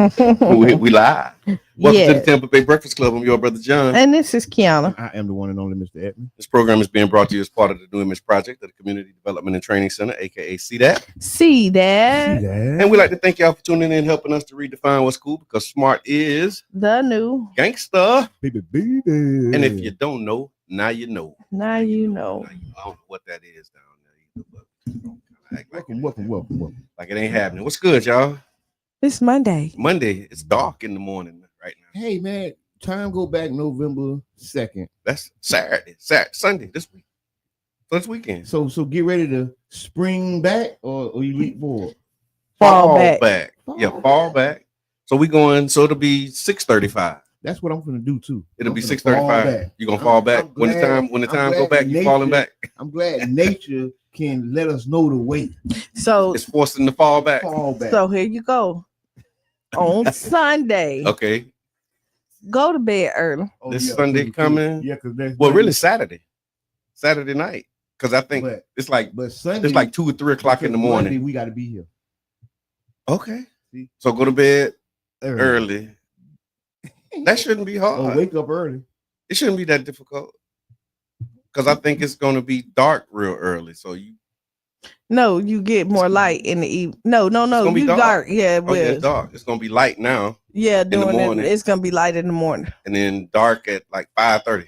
we live. Welcome to the Yes. Tampa Bay Breakfast Club. I'm your brother John. And this is Kiana. I am the one and only Mr. Edmund. This program is being brought to you as part of the New Image Project of the Community Development and Training Center, aka CDAT. See that? And we'd like to thank y'all for tuning in and helping us to redefine what's cool, because smart is The new. gangster. Baby. And if you don't know, now you know. Now you know. I don't know what that is down there either, but don't kinda act like Welcome. like it ain't happening. What's good, y'all? It's Monday. Monday. It's dark in the morning right now. Hey man, time go back November 2nd. That's Saturday, Sunday this week. So it's weekend. So get ready to spring back or you leap forward. Fall back. Yeah, fall back. So we going. So it'll be 6:35. That's what I'm gonna do too. It'll be I'm finna 6:35. fall back. You gonna fall back I'm when glad- the I'm time go glad back. You nature- falling back. I'm glad nature can let us know the way. So It's forcing to fall back. Fall back. so here you go. On Sunday, Okay. go to bed early. Oh, This Sunday coming? Yeah, because Well, really Saturday night, because I think but it's like Sunday it's like 2 or 3 o'clock in the morning. Monday, we got to be here Okay. See? So go to bed early. That shouldn't be hard. Or wake up early. It shouldn't be that difficult, because I think it's going to be dark real early. So you No, you get more light in the evening. No. gonna be You dark. dark. Yeah, oh yeah, it's well, dark. It's going to be light now, yeah. the Doing morning. it's gonna be light in the morning. and then dark at like 5:30.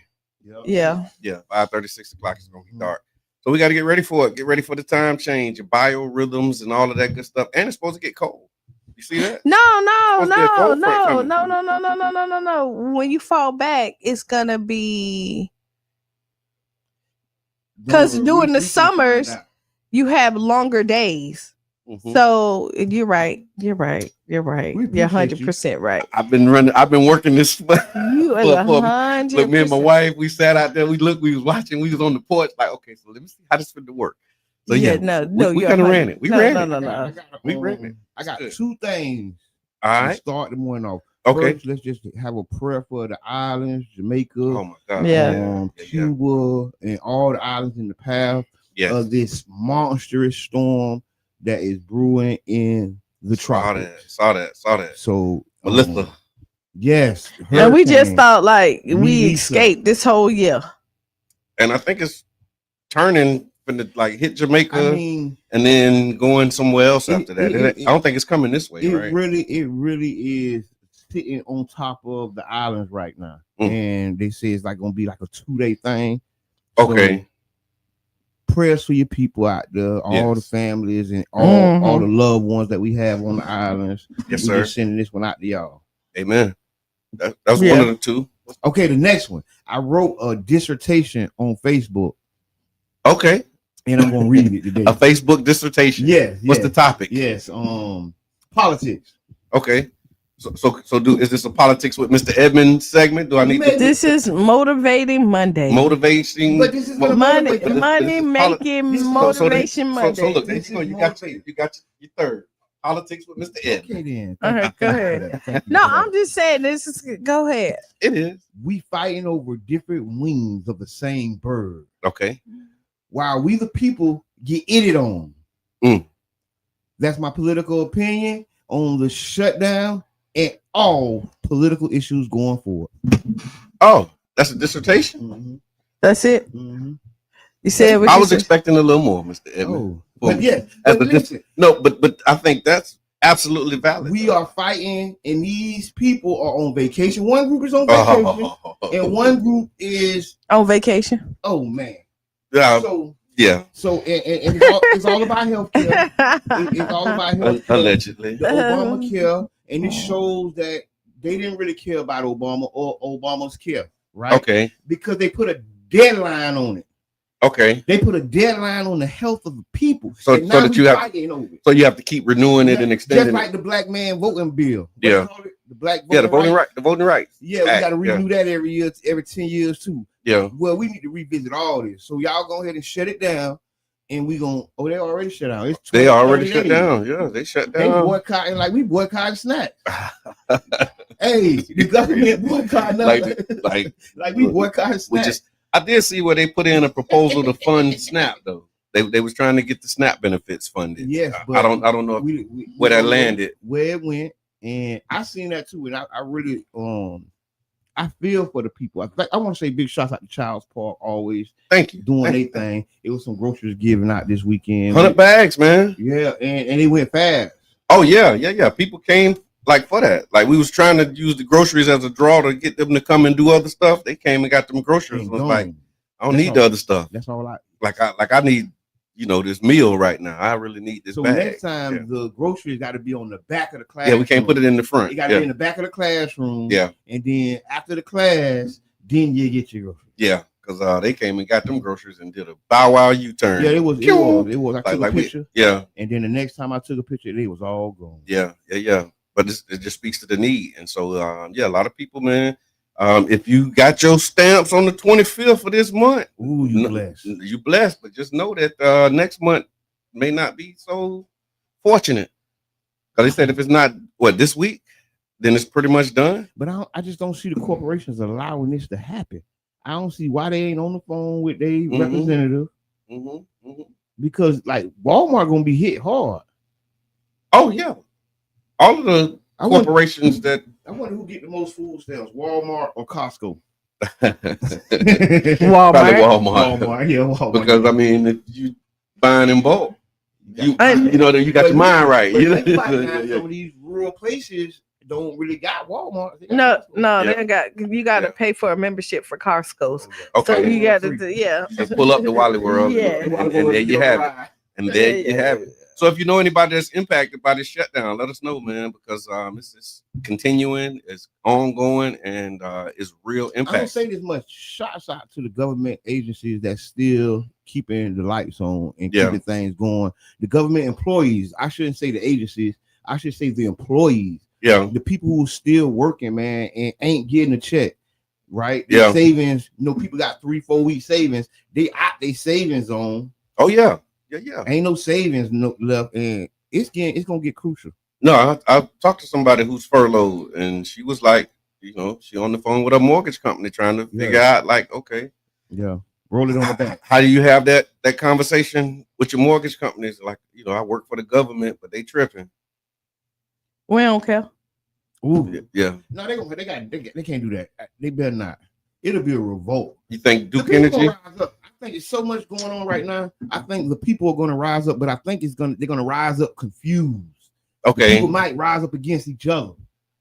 Yeah. Yeah, 5:30, 6 o'clock is going to be dark. So we got to get ready for it. Get ready for the time change, your biorhythms, and all of that good stuff. And it's supposed to get cold. You see that? No. Supposed to be a cold front coming. No. When you fall back, it's gonna be because during the summers you have longer days. Mhm. So you're right. You're We You're appreciate 100% right. I've been working this. You are Look, 100%. me and my wife, we sat out there. We was watching. We was on the porch, like, okay, so let me see how this fit to work. So Yeah, yeah, no, we you're kind of 100 ran it. We no, ran no, it. no, no. We ran it. I got Good. 2 things All to right. start the morning off. Okay. First, let's just have a prayer for the islands, Jamaica, Oh my God. Yeah. Cuba, and all the islands in the path Yes. of this monstrous storm that is brewing in the tropics. Saw that. So, Melissa. yes, And we just hurricane. thought like we Lisa. escaped this whole year. And I think it's turning from the like hit Jamaica I mean, and then going somewhere else It- after that. it- I don't think it's coming this way, it right? really is sitting on top of the islands right now, Mm. and they say it's like gonna be like a 2-day thing. So, Okay. prayers for your people out there, all the Yes. families and all Mhm. the loved ones that we have on the islands. Yes, We sir. just sending this one out to y'all. Amen. That's Yeah. one of the two. Okay, the next one. I wrote a dissertation on Facebook, Okay. and I'm gonna read it today. A Facebook dissertation. Yes. What's the topic? Yes. Politics. Okay. Is this a politics with Mr. Edmund segment? Do I need to This is motivating Monday. motivating? But this is gonna Money, motivate- money this is making this is- motivation Monday. So look, there This you go. is You got your third. Politics with Mr. Edmund. Okay, then. All right, go ahead. No, I'm just saying this is go ahead. It is. We fighting over different wings of the same bird, Okay. while we the people get it on. Mm. That's my political opinion on the shutdown and all political issues going forward. Oh, that's a dissertation? Mm-hmm. That's it. Mm-hmm. You said what I you was Oh, said. expecting a little more, Mr. Edmund. But yeah, As but a listen, No, but I think that's absolutely valid. we are fighting, and these people are on vacation. One group is on vacation, and one group is On vacation. oh man. Yeah, So yeah, and it's all about healthcare. It's all about healthcare. allegedly. The Obamacare, and it shows that they didn't really care about Obama or Obama's care, right? Okay, Because they put a deadline on it. okay. They put a deadline on the health of the people. So And now that we you have fighting over it. so you have to keep renewing it and Just extending like it. the black man voting bill. What Yeah. you call it? The black Yeah, the voting right. right, the voting rights. Yeah, we Act, got to renew that every year, every 10 years too. Yeah. Well, we need to revisit all this. So y'all go ahead and shut it down. And we gonna they already shut down. It's They 20, already 30 shut days. down. Yeah, they shut They down. boycotting like we boycotting snacks. Hey, the government boycotting like we boycotting snacks. We just I did see where they put in a proposal to fund SNAP though. They was trying to get the SNAP benefits funded. Yes, I don't know we where that don't know landed. where it went. And I seen that too, and I really I feel for the people. I want to say big shots out to Child's Park, always Thank you. doing their thing. It was some groceries given out this weekend. 100 bags, man. Yeah, and it went fast. Oh yeah. People came like for that. Like we was trying to use the groceries as a draw to get them to come and do other stuff. They came and got them groceries. And was like, I don't need the other stuff. That's all I I need, this meal right now. I really need this bag. Next time the groceries got to be on the back of the class. Yeah, we can't put it in the front. It got to be in the back of the classroom. Yeah. And then after the class, then you get your groceries. Yeah, because they came and got them groceries and did a bow wow U-turn. Yeah, it was. I took a picture. Yeah. And then the next time I took a picture, it was all gone. Yeah. But it just speaks to the need. And so, a lot of people, man, if you got your stamps on the 25th of this month, ooh, you blessed. You blessed, but just know that next month may not be so fortunate. Because they said if it's not, this week, then it's pretty much done. But I just don't see the corporations allowing this to happen. I don't see why they ain't on the phone with their representative. Because, like, Walmart going to be hit hard. Oh, yeah. All of the corporations I wonder who get the most food stamps, Walmart or Costco. Walmart. Probably Walmart. Walmart. Because if you buying in bulk, you got your mind right. Some of these rural places don't really got Walmart. They got. You got to pay for a membership for Costco's. Okay. So you got to Just pull up the Wally World. Yeah. And there you have it. And there you have it. So if you know anybody that's impacted by this shutdown, let us know, man, because this is continuing, it's ongoing, and it's real impact. I don't say this much. Shots out to the government agencies that's still keeping the lights on and keeping things going. The government employees, I shouldn't say the agencies, I should say the employees. Yeah. The people who are still working, man, and ain't getting a check, right? Their savings, people got 3-4 week savings. They out their savings on. Oh, yeah. Yeah. Ain't no savings left, and it's gonna get crucial. No, I talked to somebody who's furloughed, and she was like, she on the phone with a mortgage company trying to figure out, like, okay, roll it on the back. How do you have that conversation with your mortgage companies? Like, I work for the government, but they tripping. We don't care. Ooh, yeah. No, they can't do that. They better not. It'll be a revolt. You think Duke Energy? I think it's so much going on right now. I think the people are going to rise up, but I think they're going to rise up confused. Okay. The people might rise up against each other,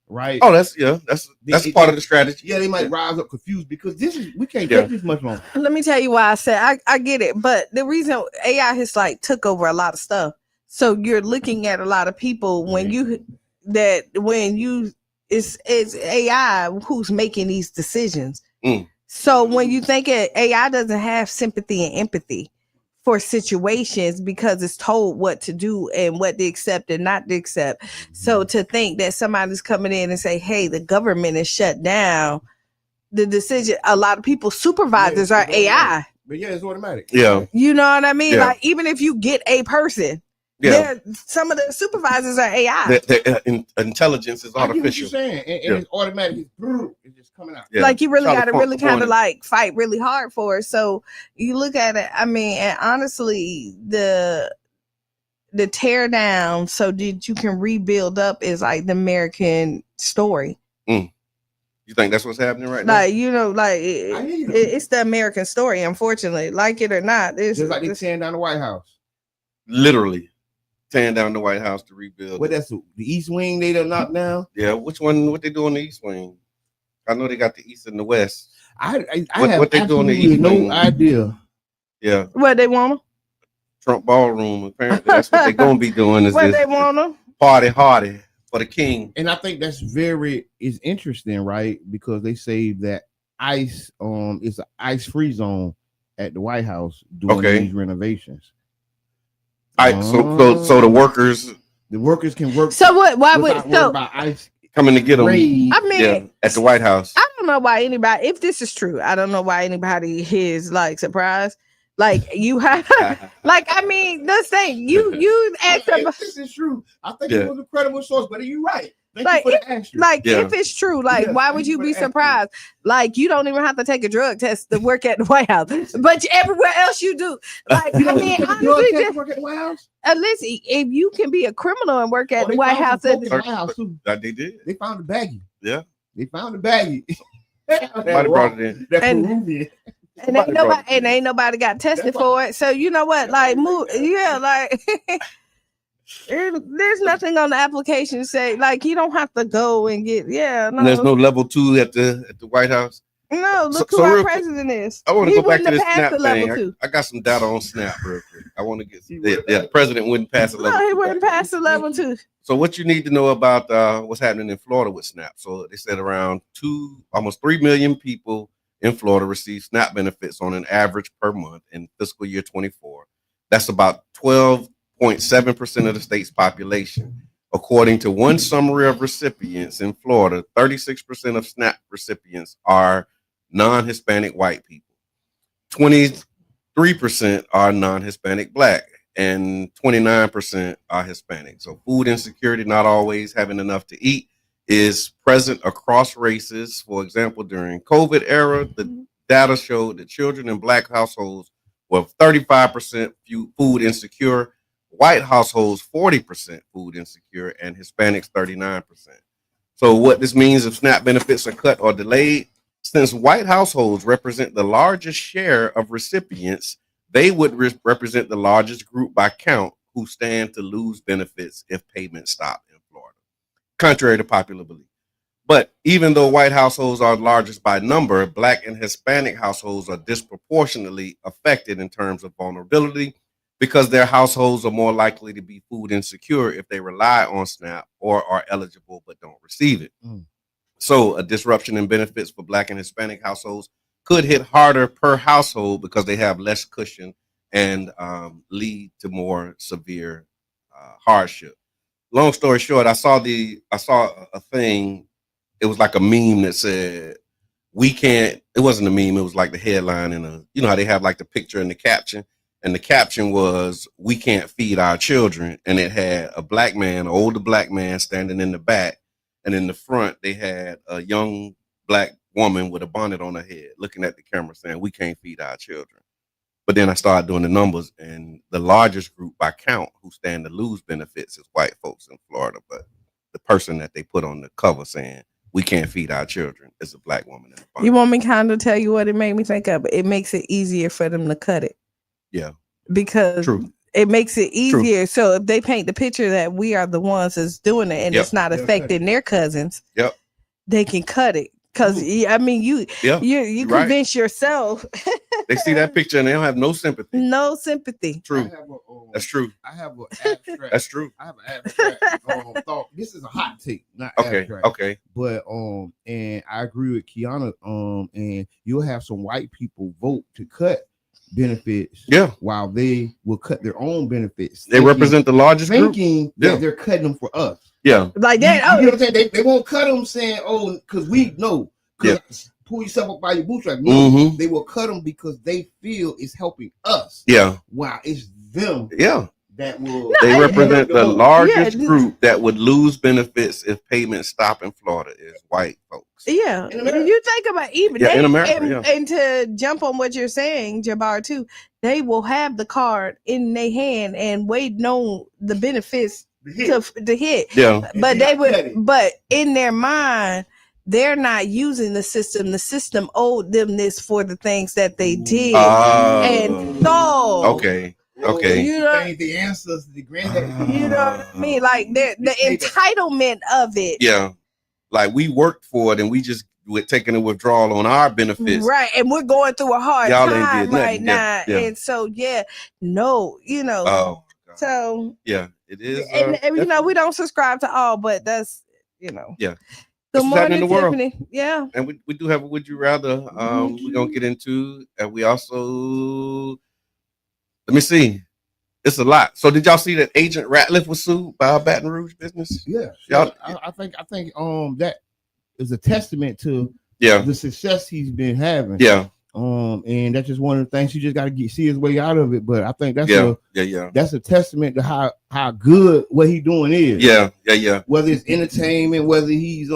right? Oh, that's part of the strategy. Yeah, they might rise up confused because we can't take this much longer. Let me tell you why I said I get it, but the reason AI has took over a lot of stuff. So you're looking at a lot of people it's AI who's making these decisions. So when you think AI doesn't have sympathy and empathy for situations because it's told what to do and what to accept and not to accept. So to think that somebody's coming in and say, hey, the government is shut down, the decision, a lot of people's supervisors are AI. But it's automatic. Yeah. You know what I mean? Yeah. Like, even if you get a person, some of the supervisors are AI. The intelligence is artificial. I get what you're saying, and it's automatic. It's just coming out. Yeah. Like you really got to really kind of fight really hard for it. So you look at it. I mean, and honestly, the tear down so that you can rebuild up is like the American story. You think that's what's happening right now? Like it's the American story. Unfortunately, like it or not, it's just like they tearing down the White House. Literally. Tearing down the White House to rebuild. What that's the East Wing they done knocked down? Yeah, which one? What they do on the East Wing? I know they got the East and the West. I have what they do on the East Wing? No idea. Yeah. What they want them? Trump ballroom. Apparently, that's what they're gonna be doing. Is what they want them? Party hardy for the king. And I think that's is interesting, right? Because they say that it's an ice-free zone at the White House doing these renovations. So the workers can work. So what? Why would ice coming to get them? I mean, at the White House. I don't know why anybody. If this is true, I don't know why anybody is surprised. Like you have, I mean, this thing you asked them. This is true. I think it was a credible source, but you're right. Like, if it's true, like, why would you be surprised? Like, you don't even have to take a drug test to work at the White House, but everywhere else you do. Like, I mean, honestly, just work at the White House. Listen, if you can be a criminal and work at the White House, they did. They found the baggie. Yeah, they found the baggie. Somebody brought it in. That Peruvian. And ain't nobody got tested for it. So you know what? Like, like there's nothing on the application to say like you don't have to go and get And there's no level 2 at the White House. No, look who our president is. I want to go back to the SNAP thing. I got some data on SNAP real quick. I want to get the president wouldn't pass a level 2. No, he wouldn't pass the level 2. So what you need to know about what's happening in Florida with SNAP. So they said around almost 3 million people in Florida receive SNAP benefits on an average per month in fiscal year 24. That's about 12.7% of the state's population. According to one summary of recipients in Florida, 36% of SNAP recipients are non-Hispanic white people. 23% are non-Hispanic Black, and 29% are Hispanic. So food insecurity, not always having enough to eat, is present across races. For example, during COVID era, the data showed that children in Black households were 35% food insecure, white households 40% food insecure, and Hispanics 39%. So what this means if SNAP benefits are cut or delayed, since white households represent the largest share of recipients, they would represent the largest group by count who stand to lose benefits if payments stop in Florida, contrary to popular belief. But even though white households are largest by number, Black and Hispanic households are disproportionately affected in terms of vulnerability because their households are more likely to be food insecure if they rely on SNAP or are eligible but don't receive it. So a disruption in benefits for Black and Hispanic households could hit harder per household because they have less cushion and lead to more severe hardship. Long story short, I saw a thing. It was like a meme that said, it wasn't a meme. It was like the headline and you know how they have like the picture and the caption. And the caption was, "We can't feed our children." And it had a Black man, an older Black man standing in the back. And in the front, they had a young Black woman with a bonnet on her head looking at the camera saying, "We can't feed our children." But then I started doing the numbers, and the largest group by count who stand to lose benefits is white folks in Florida. But the person that they put on the cover saying, "We can't feed our children," is a Black woman in the bonnet. You want me kind of tell you what it made me think of? It makes it easier for them to cut it. Yeah. Because it makes it easier. So if they paint the picture that we are the ones that's doing it and it's not affecting their cousins, they can cut it. Because I mean, you convince yourself. They see that picture and they don't have no sympathy. No sympathy. True. That's true. I have an abstract. That's true. I have an abstract thought. This is a hot take, not abstract. Okay. But and I agree with Kiana. And you'll have some white people vote to cut benefits. Yeah. While they will cut their own benefits. They represent the largest group. Thinking that they're cutting them for us. Yeah. Like that. You know what I'm saying? They won't cut them saying, "Oh, because we know." Pull yourself up by your bootstraps. No, they will cut them because they feel it's helping us. Yeah. Wow, it's them. Yeah. That will. They represent the largest group that would lose benefits if payments stop in Florida is white folks. Yeah. You think about even in America. And to jump on what you're saying, Jabbar, too, they will have the card in their hand and waiting on the benefits to hit. Yeah. But they would, but in their mind, they're not using the system. The system owed them this for the things that they did. And so okay. You know, the ancestors, the granddaddy. You know what I mean? Like the entitlement of it. Yeah. Like we worked for it and we're taking a withdrawal on our benefits. Right. And we're going through a hard time right now. Yeah. And so so it is. And you know, we don't subscribe to all, but that's Yeah. Good morning, Tiffany. Yeah. And we do have a Would You Rather we're gonna get into, and we also let me see. It's a lot. So did y'all see that Agent Ratliff was sued by a Baton Rouge business? Yeah. Y'all, I think that is a testament to the success he's been having. Yeah. And that's just one of the things you just got to see his way out of it. But I think that's that's a testament to how good what he doing is. Yeah. Whether it's entertainment, whether he's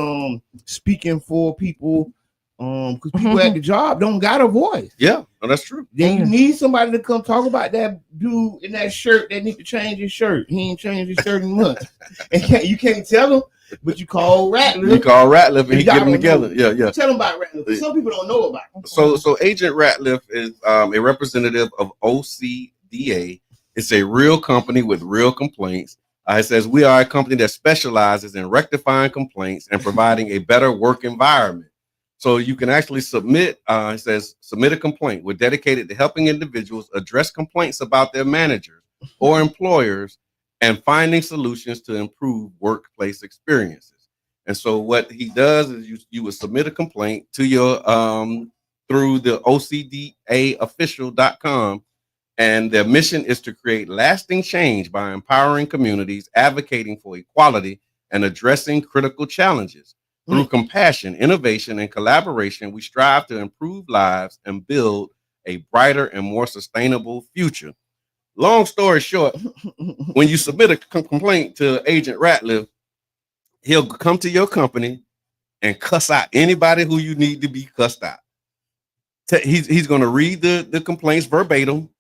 speaking for people, because people at the job don't got a voice. Yeah, no, that's true. Then you need somebody to come talk about that dude in that shirt that need to change his shirt. He ain't changed his shirt in months, and you can't tell him. But you call Ratliff. And he get them together. Yeah. Tell them about Ratliff. Some people don't know about him. So Agent Ratliff is a representative of OCDA. It's a real company with real complaints. It says we are a company that specializes in rectifying complaints and providing a better work environment. So you can actually submit. It says submit a complaint. We're dedicated to helping individuals address complaints about their managers or employers, and finding solutions to improve workplace experiences. And so what he does is you would submit a complaint to your through the OCDAofficial.com, and their mission is to create lasting change by empowering communities, advocating for equality, and addressing critical challenges. Through compassion, innovation, and collaboration, we strive to improve lives and build a brighter and more sustainable future. Long story short, when you submit a complaint to Agent Ratliff, he'll come to your company and cuss out anybody who you need to be cussed out. He's going to read the complaints verbatim.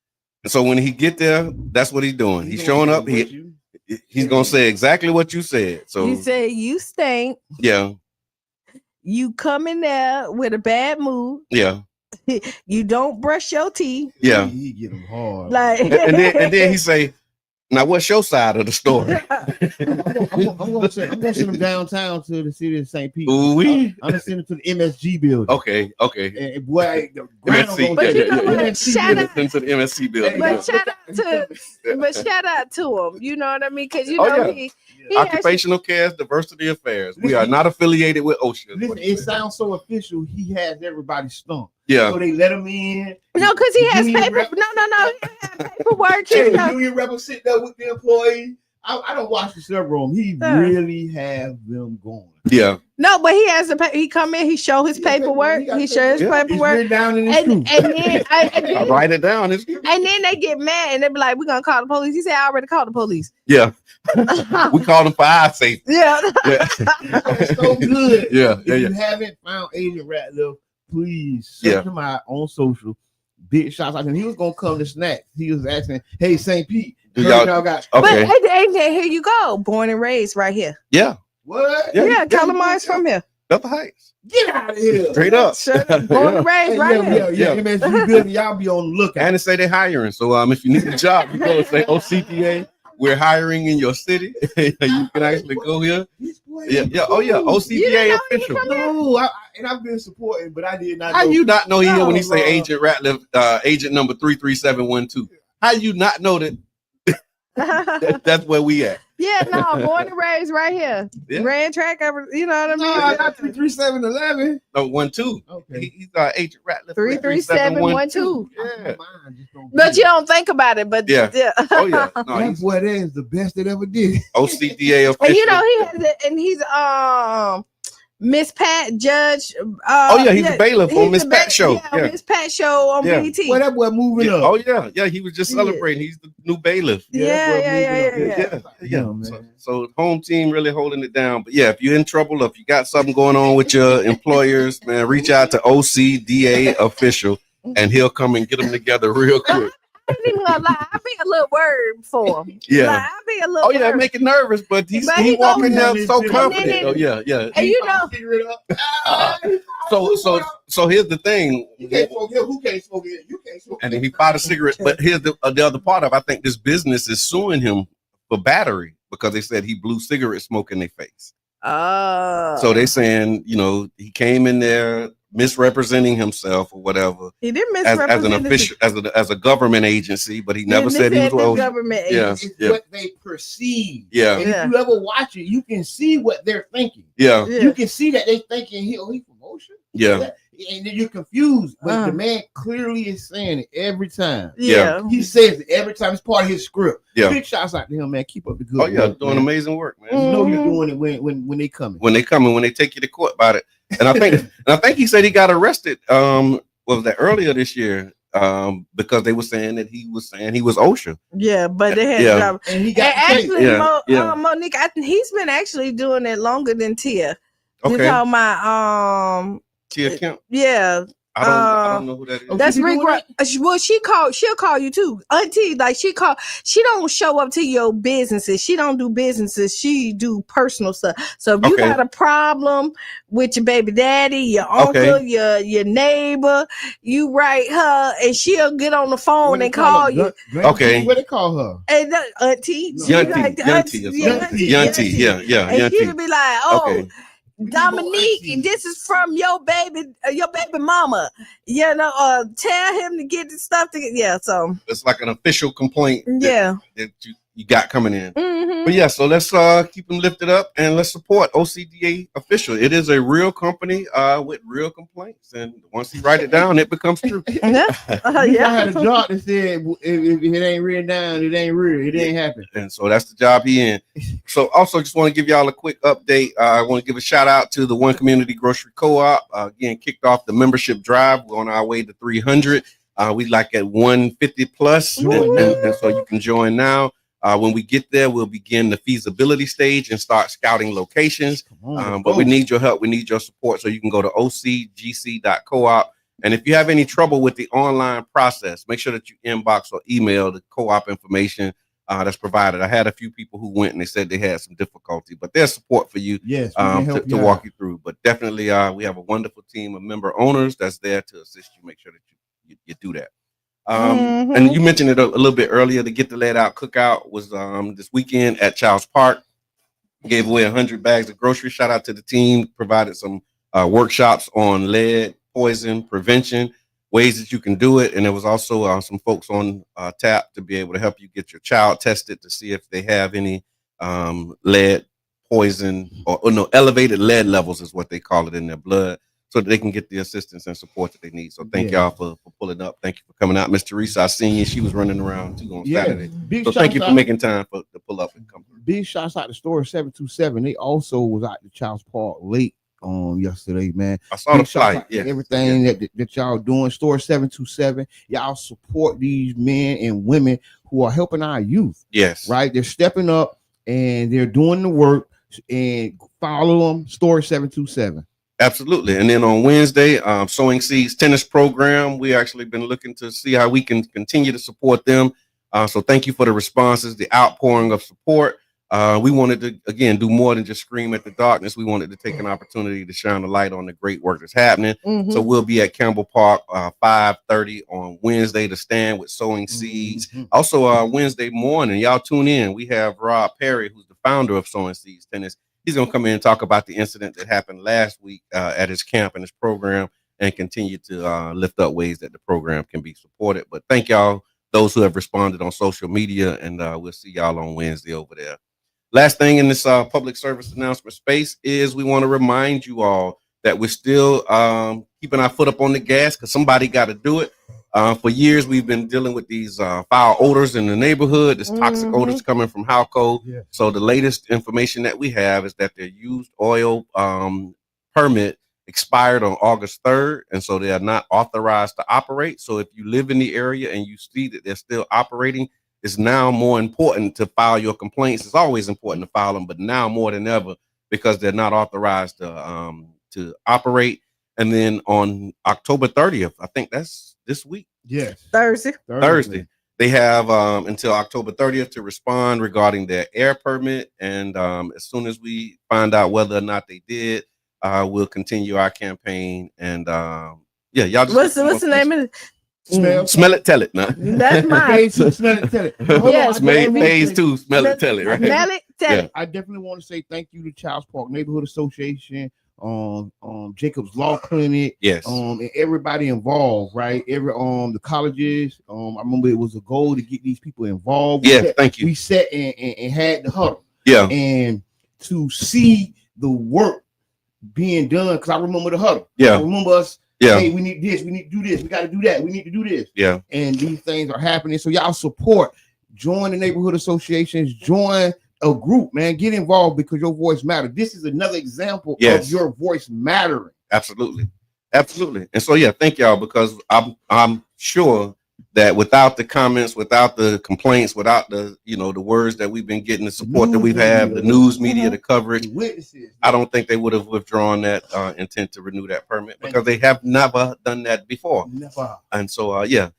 And so when he get there, that's what he's doing. He's showing up. He's going to say exactly what you said. So you say you stink. Yeah. You come in there with a bad mood. Yeah. You don't brush your teeth. Yeah. He get them hard. Like, and then he say, now what's your side of the story? I'm gonna send him downtown to the city of St. Pete. Ooh, I'm gonna send him to the MSG building. Okay. And boy, the MSC. But you know what? Shout out to the MSC building. But shout out to him. You know what I mean? Because you know he Occupational Care, Diversity Affairs. We are not affiliated with OSHA. Listen, it sounds so official. He has everybody stumped. Yeah. So they let him in. No, because he has paper. No. He has paperwork. The union rep sit there with the employee. I don't watch the server room. He really have them going. Yeah. No, but he has he come in. He show his paperwork. He shows his paperwork. It's down in his and then I write it down. And then they get mad and they be like, "We're gonna call the police." He said, "I already called the police." Yeah. We called him for our safety. Yeah. It's so good. Yeah. If you haven't found Agent Ratliff, please search him out on social. Big shots out him. He was gonna come to snack. He was asking, "Hey, St. Pete, y'all got?" Okay. But here you go. Born and raised right here. Yeah. What? Yeah, Calamar's from here. Bethel Heights. Get out of here. Straight up. Born and raised right here. Yeah. MSG building, y'all be on the lookout. And they say they're hiring. So if you need a job, you go and say, OCDA, we're hiring in your city. You can actually go here. Yeah. Oh, yeah. OCDA official. No, I've been supporting, but I did not know. How you not know here when he say Agent Ratliff, agent number 33712? How you not know that? That's where we at. Yeah, no, born and raised right here. Yeah. Ran track over, you know what I mean? No, not 33711. No, 12. Okay. He's Agent Ratliff. 33712. Yeah. But you don't think about it, but yeah. Oh yeah. No, that boy, that is the best that ever did. OCDA official. And you know he has it, and he's Miss Pat Judge. He's the bailiff on Miss Pat show. Yeah, Miss Pat show on BET. Well, that boy moving up. Oh yeah. He was just celebrating. He's the new bailiff. Yeah. So home team really holding it down. But yeah, if you're in trouble, if you got something going on with your employers, man, reach out to OCDA official, and he'll come and get them together real quick. I ain't even gonna lie. I be a little worried for him. Yeah. Like, I be a little. Oh yeah, worried. make it nervous, but he walking there so confident. Oh yeah. And you know. So here's the thing. You can't smoke here. Who can't smoke here? You can't smoke. And then he fired a cigarette. But here's the other part of. I think this business is suing him for battery because they said he blew cigarette smoke in their face. Oh. So they saying, he came in there misrepresenting himself or whatever. He didn't misrepresent as an official, as a government agency, but he never said he was a government agency. It's what they perceive. Yeah. And if you ever watch it, you can see what they're thinking. Yeah. You can see that they thinking he promotion. Yeah. And then you're confused, but the man clearly is saying it every time. Yeah. He says it every time. It's part of his script. Yeah. Big shouts out to him, man. Keep up the good work. Oh yeah, doing man. amazing work, man. You know you're doing it when they coming. When they take you to court about it. And I think he said he got arrested was that earlier this year, because they were saying that he was OSHA. Yeah, but they had Yeah. to drop. And he got Actually, Yeah. Monique, he's been actually doing it longer than Tia. Okay. You're talking about Tia Kemp. Yeah. I don't know who that is. That's Rick. Well, she'll call you too, Auntie. Like she don't show up to your businesses. She don't do businesses. She do personal stuff. So if you got a problem with your baby daddy, your uncle, your neighbor, you write her, and she'll get on the phone and call you. Okay. What they call her? And Auntie, Yunty, yeah. And she'll be like, "Oh, Dominique, this is from your baby mama. You know, tell him to get the stuff together." Yeah, so it's like an official complaint. Yeah, that you got coming in. Mm-hmm. But yeah, so let's keep them lifted up and let's support OCDA official. It is a real company with real complaints, and once you write it down, it becomes true. Yeah. I had a job that said if it ain't written down, it ain't real. It ain't happen. And so that's the job he in. So also just want to give y'all a quick update. I want to give a shout out to the One Community Grocery Co-op. Again, kicked off the membership drive. We're on our way to 300. We like at 150 plus, and so you can join now. When we get there, we'll begin the feasibility stage and start scouting locations. But we need your help. We need your support. So you can go to ocgc.coop. And if you have any trouble with the online process, make sure that you inbox or email the co-op information that's provided. I had a few people who went and they said they had some difficulty, but there's support for you to walk you through. But definitely, we have a wonderful team of member owners that's there to assist you. Make sure that you do that. And you mentioned it a little bit earlier. The Get the Lead Out Cookout was this weekend at Childs Park. Gave away 100 bags of groceries. Shout out to the team. Provided some workshops on lead, poison prevention, ways that you can do it. And there was also some folks on tap to be able to help you get your child tested to see if they have any lead, poison, or no, elevated lead levels is what they call it in their blood, so that they can get the assistance and support that they need. So thank y'all for pulling up. Thank you for coming out. Miss Teresa, I seen you. She was running around too on Saturday. So thank you for making time to pull up and come through. Big shouts out to Store 727. They also was out to Childs Park late yesterday, man. I saw the flyer. Yeah. Everything that y'all doing. Store 727. Y'all support these men and women who are helping our youth. Yes. Right? They're stepping up and they're doing the work, and follow them. Store 727. Absolutely. And then on Wednesday, Sowing Seeds tennis program, we actually been looking to see how we can continue to support them. So thank you for the responses, the outpouring of support. We wanted to, again, do more than just scream at the darkness. We wanted to take an opportunity to shine a light on the great work that's happening. So we'll be at Campbell Park 5:30 on Wednesday to stand with Sowing Seeds. Also, Wednesday morning, y'all tune in. We have Rob Perry, who's the founder of Sowing Seeds Tennis. He's going to come in and talk about the incident that happened last week at his camp and his program, and continue to lift up ways that the program can be supported. But thank y'all, those who have responded on social media, and we'll see y'all on Wednesday over there. Last thing in this public service announcement space is we want to remind you all that we're still keeping our foot up on the gas, because somebody got to do it. For years, we've been dealing with these foul odors in the neighborhood, this toxic odors coming from Halco. So the latest information that we have is that their used oil permit expired on August 3rd, and so they are not authorized to operate. So if you live in the area and you see that they're still operating, it's now more important to file your complaints. It's always important to file them, but now more than ever, because they're not authorized to operate. And then on October 30th, I think that's this week. Yes. Thursday. They have until October 30th to respond regarding their air permit. And as soon as we find out whether or not they did, we'll continue our campaign. And y'all just what's the name of it? Smell it, tell it. Nah. That's mine. Smell it, tell it. Yes, phase 2, smell it, tell it, right? Smell it, tell it. I definitely want to say thank you to Childs Park Neighborhood Association, Jacob's Law Clinic, yes, and everybody involved, right? The colleges. I remember it was a goal to get these people involved. Thank you. We sat and had the huddle. Yeah, and to see the work being done, because I remember the huddle. Yeah, I remember us. Yeah. Hey, we need this. We need to do this. We got to do that. We need to do this. Yeah. And these things are happening. So y'all support. Join the neighborhood associations. Join a group, man. Get involved, because your voice matters. This is another example of your voice mattering. Absolutely. Absolutely. And so, yeah, thank y'all, because I'm sure that without the comments, without the complaints, without the, the words that we've been getting, the support that we've had, the news media, the coverage, I don't think they would have withdrawn that intent to renew that permit, because they have never done that before. Never. And so, yeah.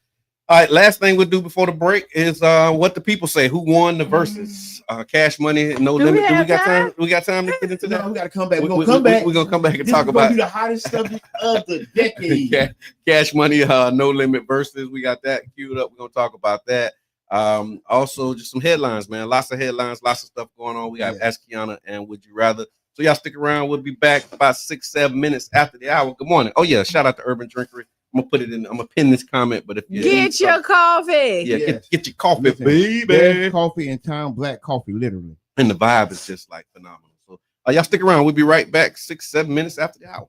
All right, last thing we'll do before the break is what the people say. Who won the versus? Cash Money, No Limit. Do we got time? We got time to get into that? No, we got to come back. We're gonna come back. We're gonna come back and talk about the hottest subject of the decade. Cash Money, No Limit versus. We got that queued up. We're gonna talk about that. Also, just some headlines, man. Lots of headlines, lots of stuff going on. We got Ask Kiana and Would You Rather. So y'all stick around. We'll be back about 6-7 minutes after the hour. Good morning. Oh yeah, shout out to Urban Drinkery. I'm gonna put it in. I'm gonna pin this comment. But if you get your coffee, get your coffee, baby. Best coffee in town, black coffee, literally. And the vibe is just like phenomenal. So y'all stick around. We'll be right back 6-7 minutes after the hour.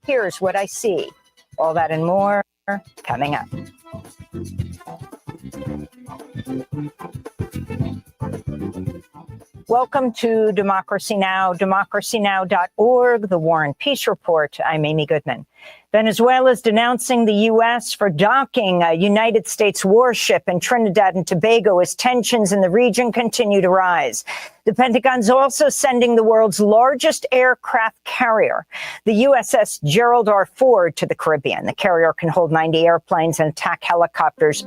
Here's what I see. All that and more coming up. Welcome to Democracy Now!, democracynow.org, the War and Peace Report. I'm Amy Goodman. Venezuela is denouncing the U.S. for docking a United States warship in Trinidad and Tobago as tensions in the region continue to rise. The Pentagon's also sending the world's largest aircraft carrier, the USS Gerald R. Ford, to the Caribbean. The carrier can hold 90 airplanes and attack helicopters.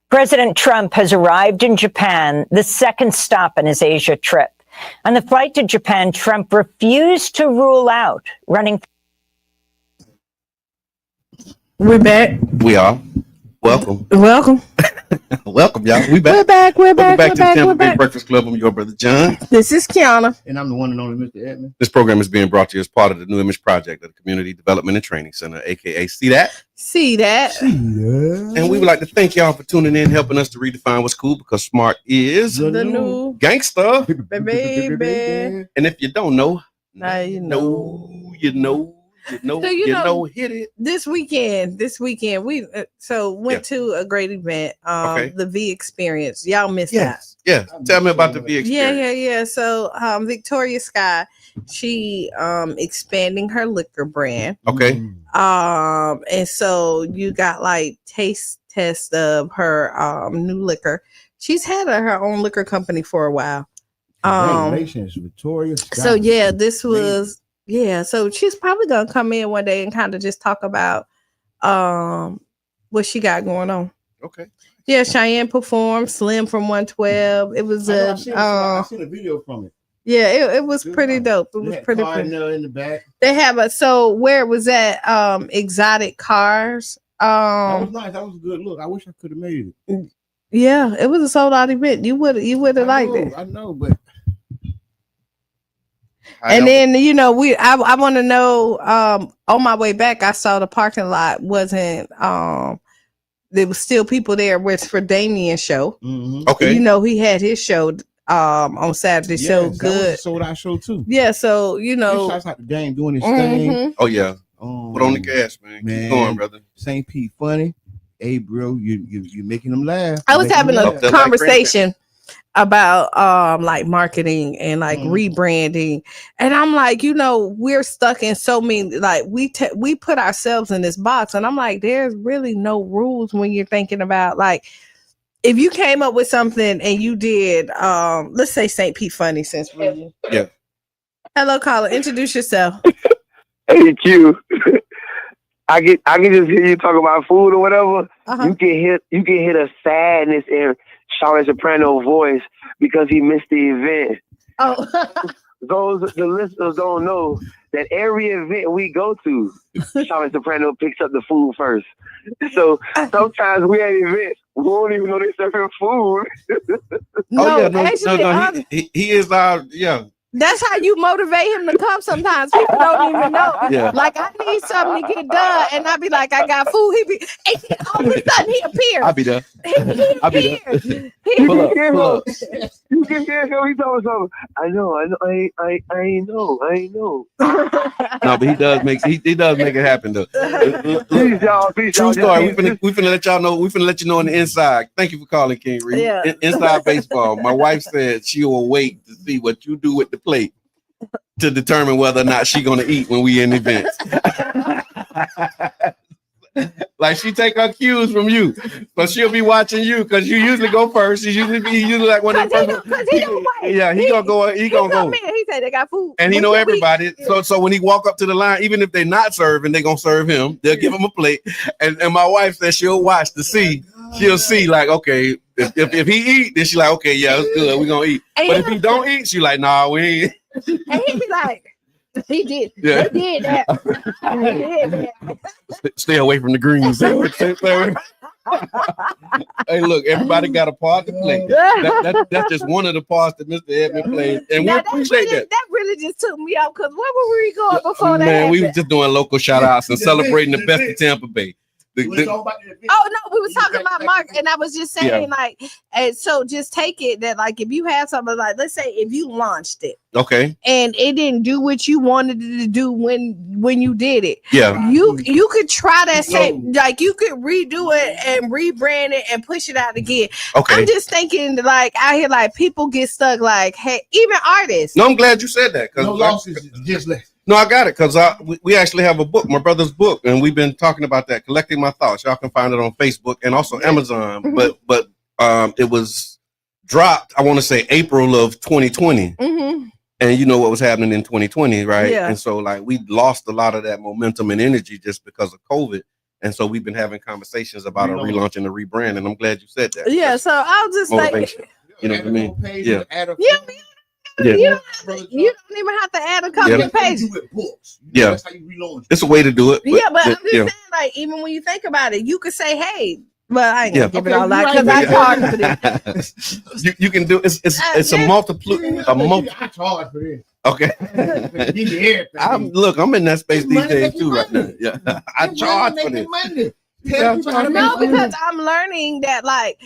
President Trump has arrived in Japan, the second stop on his Asia trip. On the flight to Japan, Trump refused to rule out running. We're back. We are. Welcome. Welcome. Welcome, y'all. We We're back. back. We're Welcome back. back We're to the back. Tampa We're Bay back. Breakfast Club. I'm your brother John. This is Kiana. And I'm the one and only Mr. Edmund. This program is being brought to you as part of the New Image Project of the Community Development and Training Center, aka See That. See that? And we would like to thank y'all for tuning in, helping us to redefine what's cool, because smart is The new gangster. baby. And if you don't know, Now you know. Hit it. This weekend, we went to a great event. Okay. The V Experience. Y'all missed that. Yes. Tell me about the V experience. Yeah. So Victoria Sky, she expanding her liquor brand. Okay. And so you got like taste test of her new liquor. She's had her own liquor company for a while. Congratulations, Victoria Sky. So yeah, this was so she's probably gonna come in one day and kind of just talk about what she got going on. Okay. Yeah, Cheyenne performed, Slim from 112. It was I seen a video from it. Yeah, it was pretty dope. It was pretty cool. In the back. They have where it was at Exotic Cars. That was nice. That was a good look. I wish I could have made it. Yeah, it was a sold out event. You would have liked it. I know, but and then I want to know. On my way back, I saw the parking lot wasn't. There was still people there. Where it's for Damien's show. Mm-hmm. Okay. He had his show on Saturday. Yes, so that good. was a sold out show too. Yeah. So Shots out to Dame doing his thing. Oh yeah. Put on the gas, man. Keep going, brother. St. Pete funny. Hey, bro, you're making them laugh. I was having a laugh. conversation about like marketing and like rebranding, and I'm like, we're stuck in so many, like we put ourselves in this box, and I'm like, there's really no rules when you're thinking about, like, if you came up with something and you did let's say St. Pete funny, since we hello caller, introduce yourself. Hey Q, I can just hear you talk about food or whatever. Uh-huh. You can hear the sadness in Charlie Soprano's voice because he missed the event. Oh. The listeners don't know that every event we go to, Charlie Soprano picks up the food first. So sometimes we at events, we don't even know they're serving food. He is our That's how you motivate him to come. Sometimes people don't even know. Yeah. Like I need something to get done, and I be like, I got food. He be, and then all of a sudden he appears. I'll be there. I'll be there. He Pull up. You can hear him. He talking something. I know. I know. No, but he does make it happen though. Peace, y'all. True story. We finna let y'all know. We finna let you know on the inside. Thank you for calling, King Reed. Yeah. Inside baseball. My wife said she will wait to see what you do with the plate to determine whether or not she gonna eat when we in events. Like she take her cues from you, but she'll be watching you because you usually go first. He usually like one of the Because he don't wait. Yeah, he gonna go. He gonna go. He said they got food, And he know everybody. So when he walk up to the line, even if they're not serving, they gonna serve him. They'll give him a plate. And my wife says she'll watch to see. She'll see like, okay, if he eat, then she like, okay, yeah, it's good. We gonna eat. And But if he don't eat, she like, nah, we ain't. And he be like, he did. Yeah. He did that. He did that. Stay away from the greens. Stay away. Hey, look, everybody got a part to play. That's just one of the parts that Mr. Edmond plays, and we appreciate that. That really just took me out because where were we going before that? Man, we happened? was just doing local shout outs and celebrating the best of Tampa Bay. Oh no, we was talking about Mark, and I was just saying like, and so just take it that like if you have something like, let's say if you launched it, Okay. and it didn't do what you wanted it to do when you did it, Yeah. you could try that same, like you could redo it and rebrand it and push it out again. Okay. I'm just thinking like out here like people get stuck like, hey, even artists. No, I'm glad you said that because No losses, just left. No, I got it because we actually have a book, my brother's book, and we've been talking about that, collecting my thoughts. Y'all can find it on Facebook and also Amazon. Mm-hmm. But it was dropped, I want to say April of 2020, Mm-hmm. and you know what was happening in 2020, right? Yeah. And so like we lost a lot of that momentum and energy just because of COVID, and so we've been having conversations about a relaunch and a rebrand. And I'm glad you said that. Yeah, so I'll just Motivation. like, You know what I mean? Yeah. you don't even have to add a couple of pages. Yeah. That's how you relaunch. It's a way to do it. Yeah, but I'm just saying, like, even when you think about it, you could say, "Hey," well, I ain't gonna give it all out because I charge for this. You can do it's a multiple. I charge for this. Okay. Give me everything. I'm in that space these days too right now. Yeah, I charge for this. No, because I'm learning that like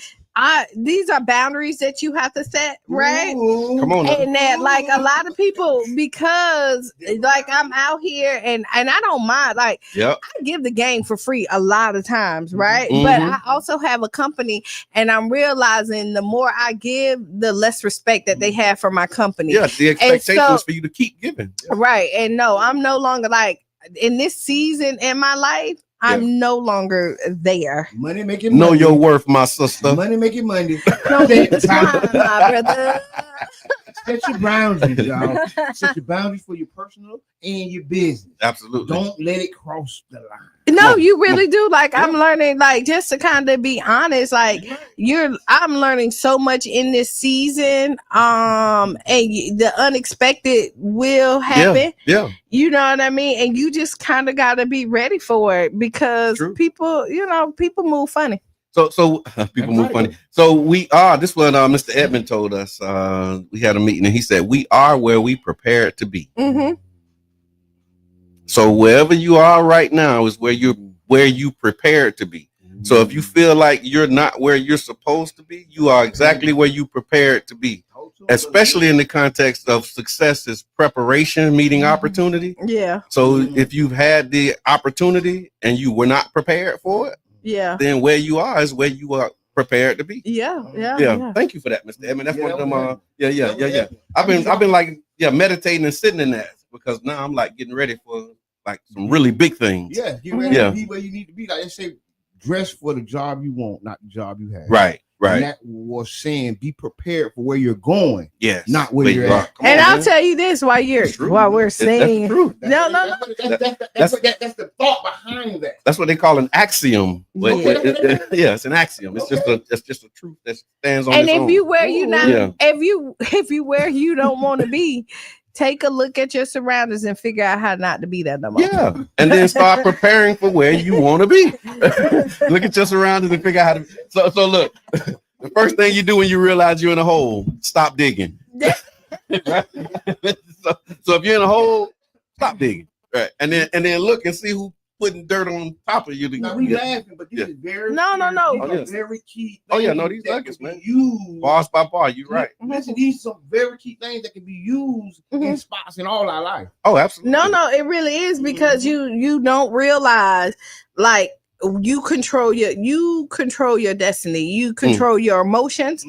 these are boundaries that you have to set, right? Come on. And that like a lot of people, because like I'm out here and I don't mind, like I give the game for free a lot of times, right? Mm-hmm. But I also have a company and I'm realizing the more I give, the less respect that they have for my company. Yeah, the expectation is for you to keep giving. Right. And no, I'm no longer like in this season in my life, I'm no longer there. Money making money. Know your worth, my sister. Money making money. No, time, my brother. Set your boundaries, y'all. Set your boundaries for your personal and your business. Absolutely. Don't let it cross the line. No, you really do. Like I'm learning, like just to kind of be honest, like I'm learning so much in this season. And the unexpected will happen. Yeah. You know what I mean? And you just kind of got to be ready for it because people move funny. So people move funny. So this is what Mr. Edmond told us. We had a meeting and he said, we are where we prepared to be. Mm-hmm. So wherever you are right now is where you prepared to be. So if you feel like you're not where you're supposed to be, you are exactly where you prepared to be. Especially in the context of success is preparation, meeting opportunity. Yeah. So if you've had the opportunity and you were not prepared for it, then where you are is where you are prepared to be. Yeah. Thank you for that, Mr. Edmond. That's one of them. Yeah. I've been like meditating and sitting in that because now I'm like getting ready for like some really big things. Yeah, get ready to be where you need to be. Like they say, dress for the job you want, not the job you have. Right. And that was saying be prepared for where you're going. Yes. Not where you're at. And I'll tell you this while we're saying that's the thought behind that. That's what they call an axiom. It's an axiom. It's just a truth that stands on its own. And if you where you not if you where you don't want to be, take a look at your surroundings and figure out how not to be there no more. Yeah. And then start preparing for where you want to be. Look at your surroundings and figure out how to. So look, the first thing you do when you realize you're in a hole, stop digging. So if you're in a hole, stop digging. Right. And then look and see who putting dirt on top of you. Now we laughing, but this is very No. these are very key. Oh yeah, things no, these that nuggets, can be man. Used. Bars by bar, you're right. Listen, these are some very key things that can be used in spots in all our life. Oh, absolutely. No, it really is because you don't realize like you control your destiny, you control your emotions,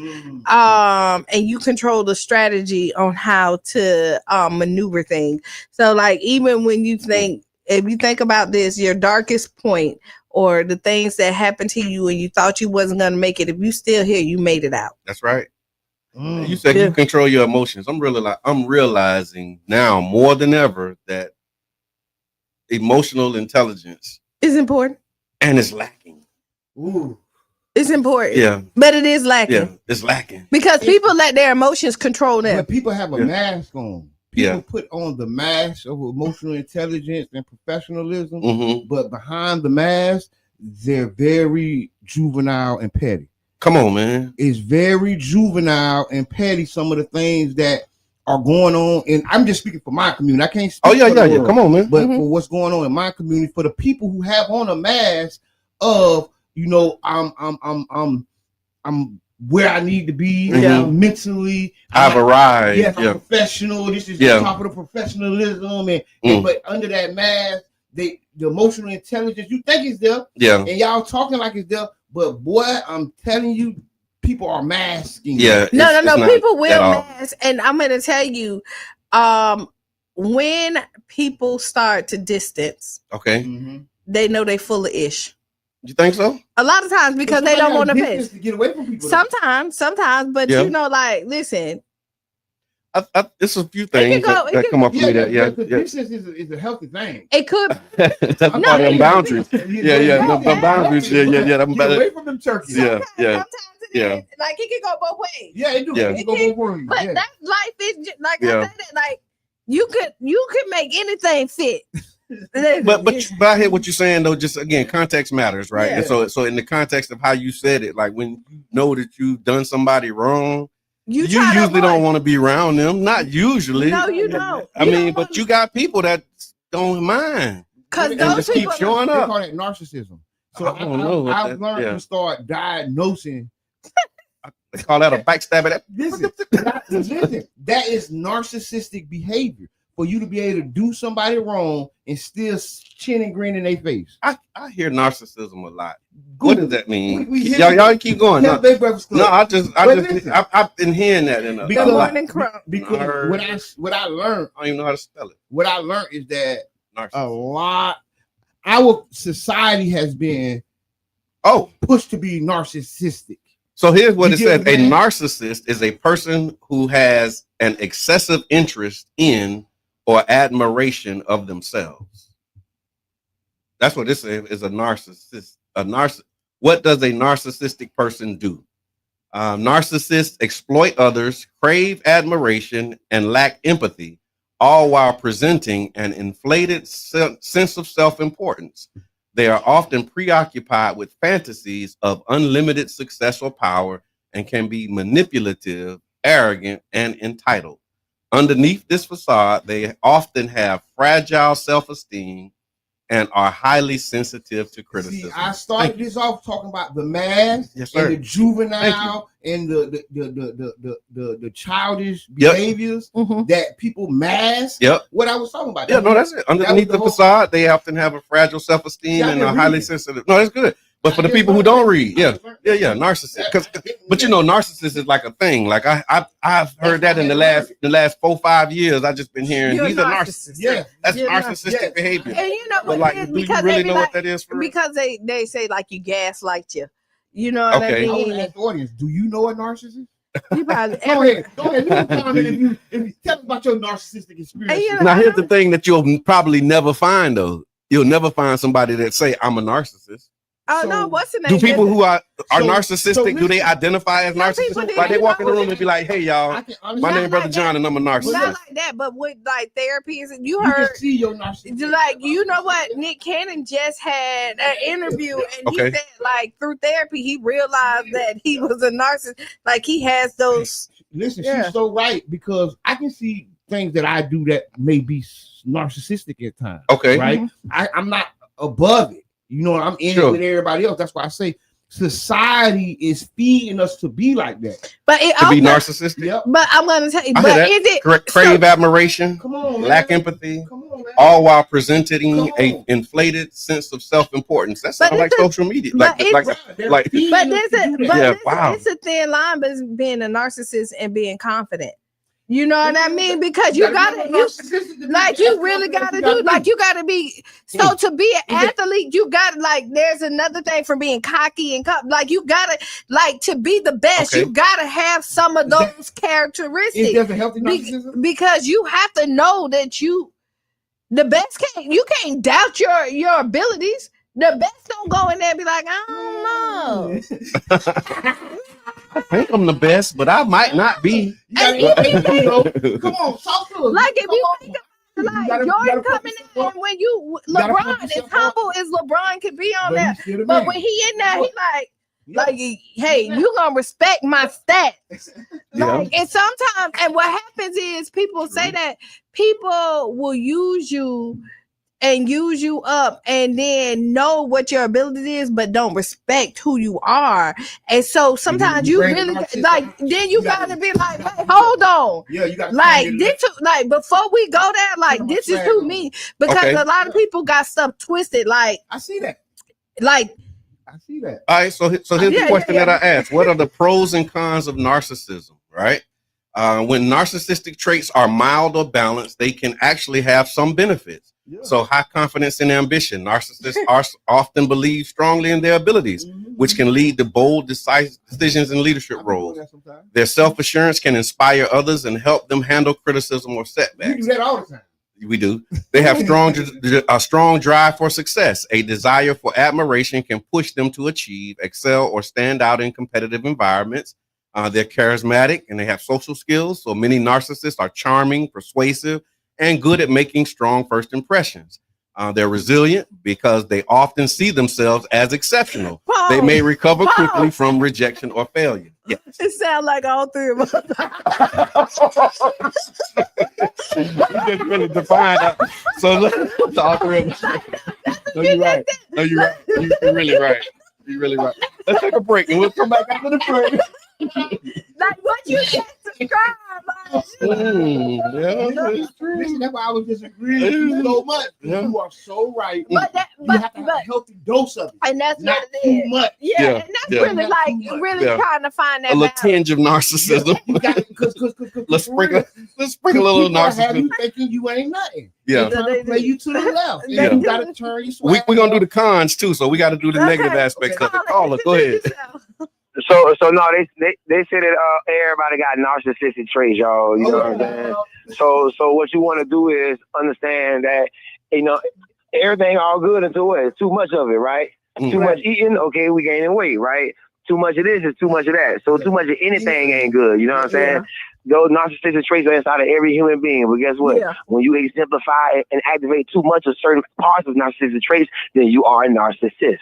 and you control the strategy on how to maneuver things. So like even when you think, if you think about this, your darkest point or the things that happened to you and you thought you wasn't gonna make it, if you still here, you made it out. That's right. You said you control your emotions. I'm realizing now more than ever that emotional intelligence It's important. and it's lacking. Ooh. It's important. Yeah. But it is lacking. Yeah, it's lacking. Because people let their emotions control them. But people have a mask on. People Yeah. put on the mask of emotional intelligence and professionalism, Mm-hmm. but behind the mask, they're very juvenile and petty. Come on, man. It's very juvenile and petty, some of the things that are going on. And I'm just speaking for my community. I can't speak Oh yeah, for the yeah. world, Come on, man. but for what's going on in my community, for the people who have on a mask of, you know, I'm where I need to be mentally. I've arrived. Yes, I'm professional. This is the top of the professionalism, and but under that mask, the emotional intelligence you think is there, and y'all talking like it's there, but boy, I'm telling you, people are masking. No. People will mask, and I'm gonna tell you, when people start to distance, they know they full of ish. You think so? A lot of times because they don't want to pay. To get away from people. Sometimes, but you know, like, listen. It's a few things that come up for me. Distance is a healthy thing. It could. That's part of them boundaries. The boundaries. Get away from them turkeys. Sometimes like it can go both ways. Yeah, it do. It can go both ways. But that life is just, like I said, like you could make anything fit. But I hear what you're saying though. Just again, context matters, right? And so in the context of how you said it, like when you know that you've done somebody wrong, you usually don't want to be around them. Not usually. No, you don't. I mean, but you got people that don't mind because those just keep showing up. They call that narcissism. So I don't know. I've learned to start diagnosing. They call that a backstabber. Listen, that is narcissistic behavior. For you to be able to do somebody wrong and still chin and grin in their face. I hear narcissism a lot. What does that mean? Y'all keep going. I've been hearing that in because what I learned, I don't even know how to spell it. What I learned is that our society has been pushed to be narcissistic. So here's what it says: a narcissist is a person who has an excessive interest in or admiration of themselves. That's what this is, a narcissist. What does a narcissistic person do? Narcissists exploit others, crave admiration, and lack empathy, all while presenting an inflated sense of self-importance. They are often preoccupied with fantasies of unlimited success or power and can be manipulative, arrogant, and entitled. Underneath this facade, they often have fragile self-esteem and are highly sensitive to criticism. See, I started this off talking about the mask and the juvenile and the childish behaviors that people mask. What I was talking about. That's it. Underneath the facade, they often have a fragile self-esteem and are highly sensitive. No, that's good. But for the people who don't read, narcissist. But you know, narcissist is like a thing. Like I've heard that in the last 4-5 years. I've just been hearing these are narcissists. Yeah, that's narcissistic behavior. And you know what? Like, do you really know what that is? Because they say like you gaslight you. You know what I mean? I want to ask the audience: do you know a narcissist? You probably go ahead. If you tell us about your narcissistic experience. Now here's the thing that you'll probably never find though. You'll never find somebody that say I'm a narcissist. Oh, So, no, what's the name? Do people who are So narcissistic, do they identify as Some people narcissists? do. Like they You walk in the know room what? and be like, hey, y'all, I can honestly, my Not name like Brother that. John and I'm a narcissist. Not like that, but with like therapy, you you heard. can see your narcissism. Like, you know what? Nick Cannon just had an interview, and he Okay. said, like, through therapy, he realized that he was a narcissist. Like, he has those. Listen, Yeah. she's so right, because I can see things that I do that may be narcissistic at times. Okay. Right? I'm not above it. You know, I'm in it with everybody else. That's why I say society is feeding us to be like that. But it To be also, narcissistic? Yep. but I'm gonna tell you, I but hear that. is it Crave admiration, Come on, man. lack empathy, Come on, man. all while presenting Come a on. inflated sense of self-importance. That But sounds like it's a- social media. but Like it's- Feeding But us there's to a do but that. Yeah, listen, wow. it's a thin line between being a narcissist and being confident. You know what I mean? Because you gotta you really gotta do, like, you gotta be, so to be an athlete, you gotta, like, there's another thing from being cocky and like, you gotta, like, to be the best, Okay. you gotta have some of those Is characteristics. there a healthy narcissism? Because you have to know that you the best you can't doubt your abilities. The best don't go in there and be like, I don't know. I think I'm the best, but I might not be. And Come on, talk to us. like, if Come you on. think about, like, You gotta Jordan put coming in, yourself and when you gotta put LeBron, as yourself humble as LeBron could be on But that, he's still the but man. when he in there, he Yeah. like, hey, you gonna respect my stats. Yeah. Like, and sometimes, and what happens is people say that people will use you and use you up, and then know what your ability is, but don't respect who you are. And so sometimes you bring really narcissism. like, then you gotta be like, wait, hold on. Yeah, you got Like, like, before we go there, like, this is who me, because Okay. a lot of people got stuff twisted. Like, I see that. like, I see that. All right, so here's the question that I asked. What are the pros and cons of narcissism, right? When narcissistic traits are mild or balanced, they can actually have some benefits. Yeah. So high confidence and ambition. Narcissists are often believe strongly in their abilities, which can lead to bold, decisive decisions in leadership roles. Their self-assurance can inspire others and help them handle criticism or You setbacks. do that all the time. We do. They have a strong drive for success. A desire for admiration can push them to achieve, excel, or stand out in competitive environments. They're charismatic and they have social skills. So many narcissists are charming, persuasive, and good at making strong first impressions. They're resilient because they often see themselves as exceptional. They may recover quickly from rejection or failure. Yeah. it sounds like all three of us. We just really defined that. So look, all three of us. No, you're right. No, you're right. You're really right. You're really right. Let's take a break and we'll come back after the break. Like, what you said, subscribe. Like, Listen, that's why I was disagreeing with you so much. Yeah. You are so right. but that, You have to have a healthy dose of it. and that's Not what it too is. much. Yeah, Yeah, and that's yeah. really Not like too much. really Yeah. trying to find that A little balance. tinge of narcissism. You got it, cause Let's for sprinkle real, a little people have narcissism. you thinking you ain't nothing. Yeah. They're trying to play you to the left. And Yeah. you gotta turn your swag. We're gonna do the cons too, so we got to do the Okay. negative aspects of it. Caller, Caller, go ahead. introduce yourself. So no, they say that everybody got narcissistic traits, y'all. You know what I'm saying? So what you want to do is understand that, you know, everything all good until it's too much of it, right? Too much eating, okay, we gaining weight, right? Too much of this is too much of that. So too much of anything ain't good. You know what I'm saying? Those narcissistic traits are inside of every human being. But guess what? Yeah. When you exemplify and activate too much of certain parts of narcissistic traits, then you are a narcissist.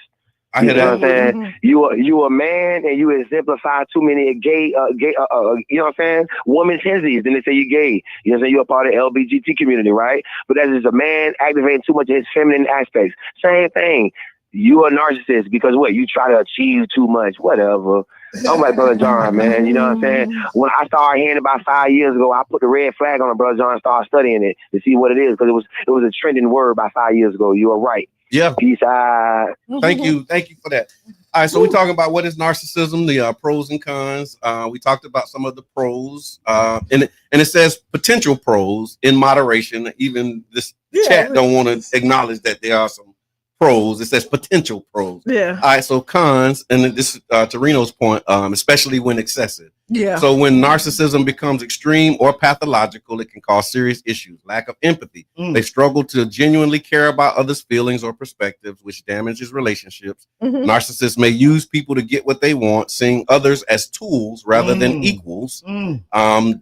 I You hear know that. what I'm saying? You a man and you exemplify too many gay, you know what I'm saying? Woman tendencies, then they say you gay. You know what I'm saying? You're a part of the LGBT community, right? But that is a man activating too much of his feminine aspects. Same thing. You a narcissist because what? You try to achieve too much, whatever. I'm like Brother John, man. You know what I'm saying? When I started hearing about 5 years ago, I put the red flag on it, Brother John, and started studying it to see what it is because it was a trending word by 5 years ago. You are right. Yeah. Peace out. Thank you for that. All right, so we're talking about what is narcissism, the pros and cons. We talked about some of the pros, and it says potential pros in moderation. Even this chat don't want to acknowledge that there are some pros. It says potential pros. Yeah. All right. So cons, and this to Reno's point, especially when excessive. Yeah. So when narcissism becomes extreme or pathological, it can cause serious issues. Lack of empathy. They struggle to genuinely care about others' feelings or perspectives, which damages relationships. Narcissists may use people to get what they want, seeing others as tools rather than equals.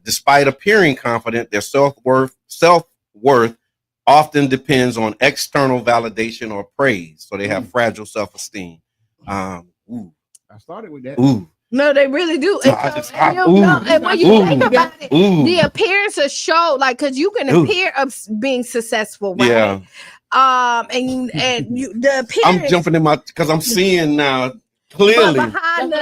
Despite appearing confident, their self-worth often depends on external validation or praise. So they have fragile self-esteem. I started with that. No, they really do. And when you think about it, the appearance of show, like, because you can appear of being successful, right? Yeah. And the appearance. I'm jumping in because I'm seeing now clearly. Behind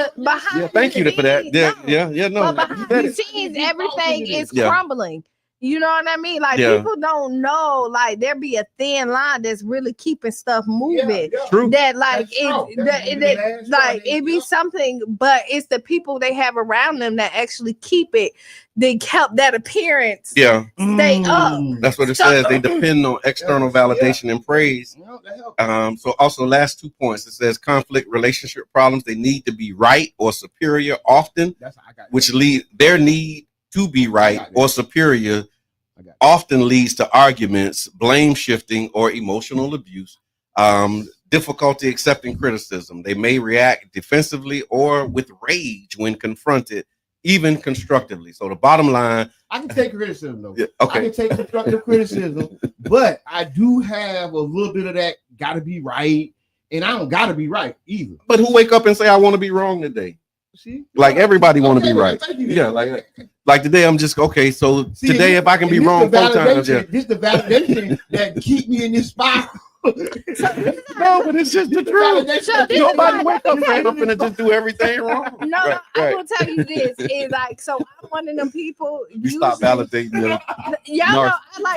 thank you for that. No. But behind the scenes, everything is crumbling. You know what I mean? Like, people don't know, like, there be a thin line that's really keeping stuff moving. True. That, like, it be something, but it's the people they have around them that actually keep it. They help that appearance stay up. That's what it says. They depend on external validation and praise. So also last 2 points, it says conflict relationship problems. They need to be right or superior often, which lead their need to be right or superior often leads to arguments, blame shifting, or emotional abuse. Difficulty accepting criticism. They may react defensively or with rage when confronted, even constructively. So the bottom line, I can take criticism though. Yeah, okay. I can take constructive criticism, but I do have a little bit of that gotta be right, and I don't gotta be right either. But who wake up and say I want to be wrong today? See, like everybody want to be right. Yeah, like today I'm just okay. So today, if I can be wrong 4 times, this the validation that keep me in this spot. No, but it's just the truth. Nobody wake up saying I'm gonna just do everything wrong. No, I will tell you this is like, so I'm one of them people. You stop validating the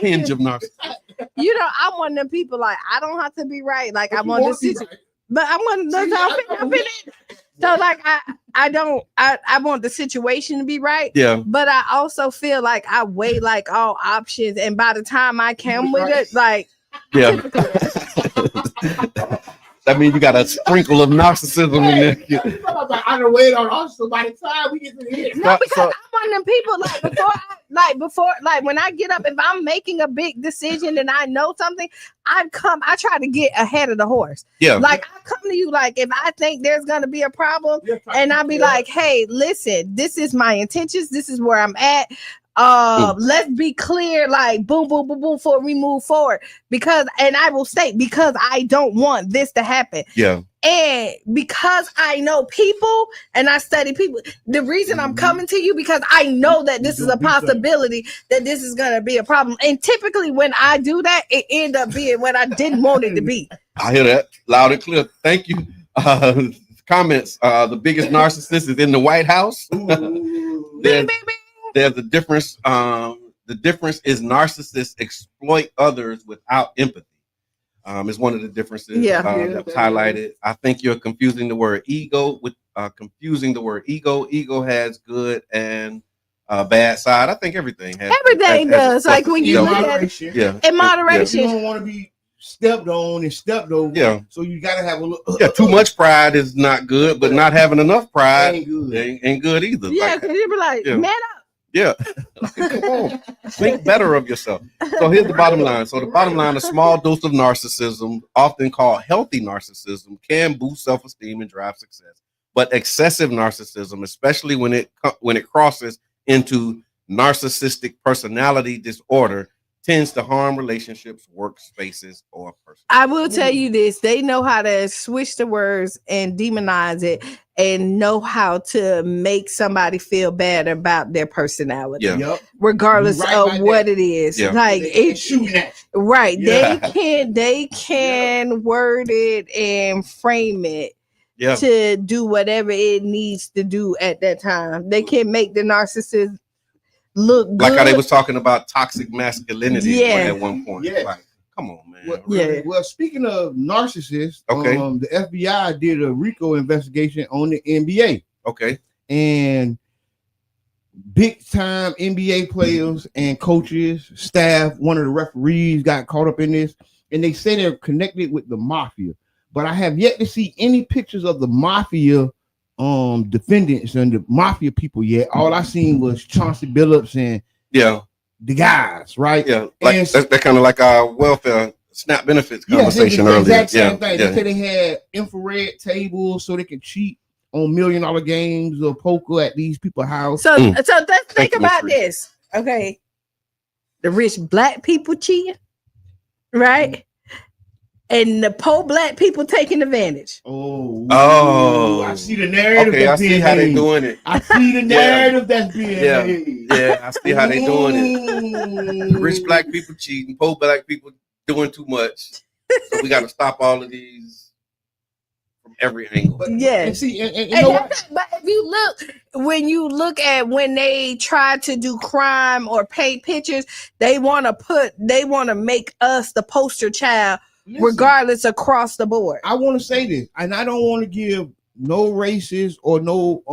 hinge of narcissism. You know, I'm one of them people. Like, I don't have to be right. Like, I want to see, but I want to. So like I want the situation to be right. Yeah. But I also feel like I weigh like all options, and by the time I come with it, like that means you got a sprinkle of narcissism in there. I don't wait on us. So by the time we get to here, no, because I'm one of them people. Like when I get up, if I'm making a big decision and I know something, I try to get ahead of the horse. Yeah. Like I come to you, like if I think there's gonna be a problem, and I'll be like, hey, listen, this is my intentions. This is where I'm at. Let's be clear, like boom, boom, boom, boom, before we move forward. And I will state, because I don't want this to happen. Yeah. And because I know people and I study people, the reason I'm coming to you, because I know that this is a possibility that this is going to be a problem. And typically when I do that, it end up being what I didn't want it to be. I hear that loud and clear. Thank you. Comments. The biggest narcissist is in the White House. There's a difference. The difference is narcissists exploit others without empathy. Is one of the differences that's highlighted. I think you're confusing the word ego with confusing the word ego. Ego has good and bad side. I think everything has. Everything does. Like when you look at it, in moderation. You don't want to be stepped on and stepped over. Yeah. So you gotta have a little. Too much pride is not good, but not having enough pride ain't good either. Yeah, because you be like, man up. Yeah. Come on. Think better of yourself. So here's the bottom line. So the bottom line, a small dose of narcissism, often called healthy narcissism, can boost self-esteem and drive success. But excessive narcissism, especially when it crosses into narcissistic personality disorder, tends to harm relationships, workspaces, or person. I will tell you this. They know how to switch the words and demonize it and know how to make somebody feel bad about their personality. Yeah. Regardless of what it is. Yeah. Like it's right. Yeah. They can word it and frame it to do whatever it needs to do at that time. They can make the narcissist look good. Like how they was talking about toxic masculinity at one point. Yeah. Like, come on, man. Well, speaking of narcissists, the FBI did a RICO investigation on the NBA. Okay. And big time NBA players and coaches, staff, one of the referees got caught up in this. and they say they're connected with the mafia, but I have yet to see any pictures of the mafia defendants and the mafia people yet. All I seen was Chauncey Billups and the guys, right? Yeah, like that's kind of like our welfare SNAP benefits conversation earlier. Exact same thing. They said they had infrared tables so they could cheat on $1 million games of poker at these people's house. So let's think about this. Okay. The rich black people cheating, right? And the poor black people taking advantage. Oh, I see the narrative. Okay, I see how they doing it. I see the narrative that's being made. Yeah, I see how they doing it. Rich black people cheating, poor black people doing too much. So we got to stop all of these from every angle. Yes. And but if you look, when they try to do crime or paint pictures, they want to make us the poster child. Listen, regardless across the board. I want to say this, and I don't want to give no racist or no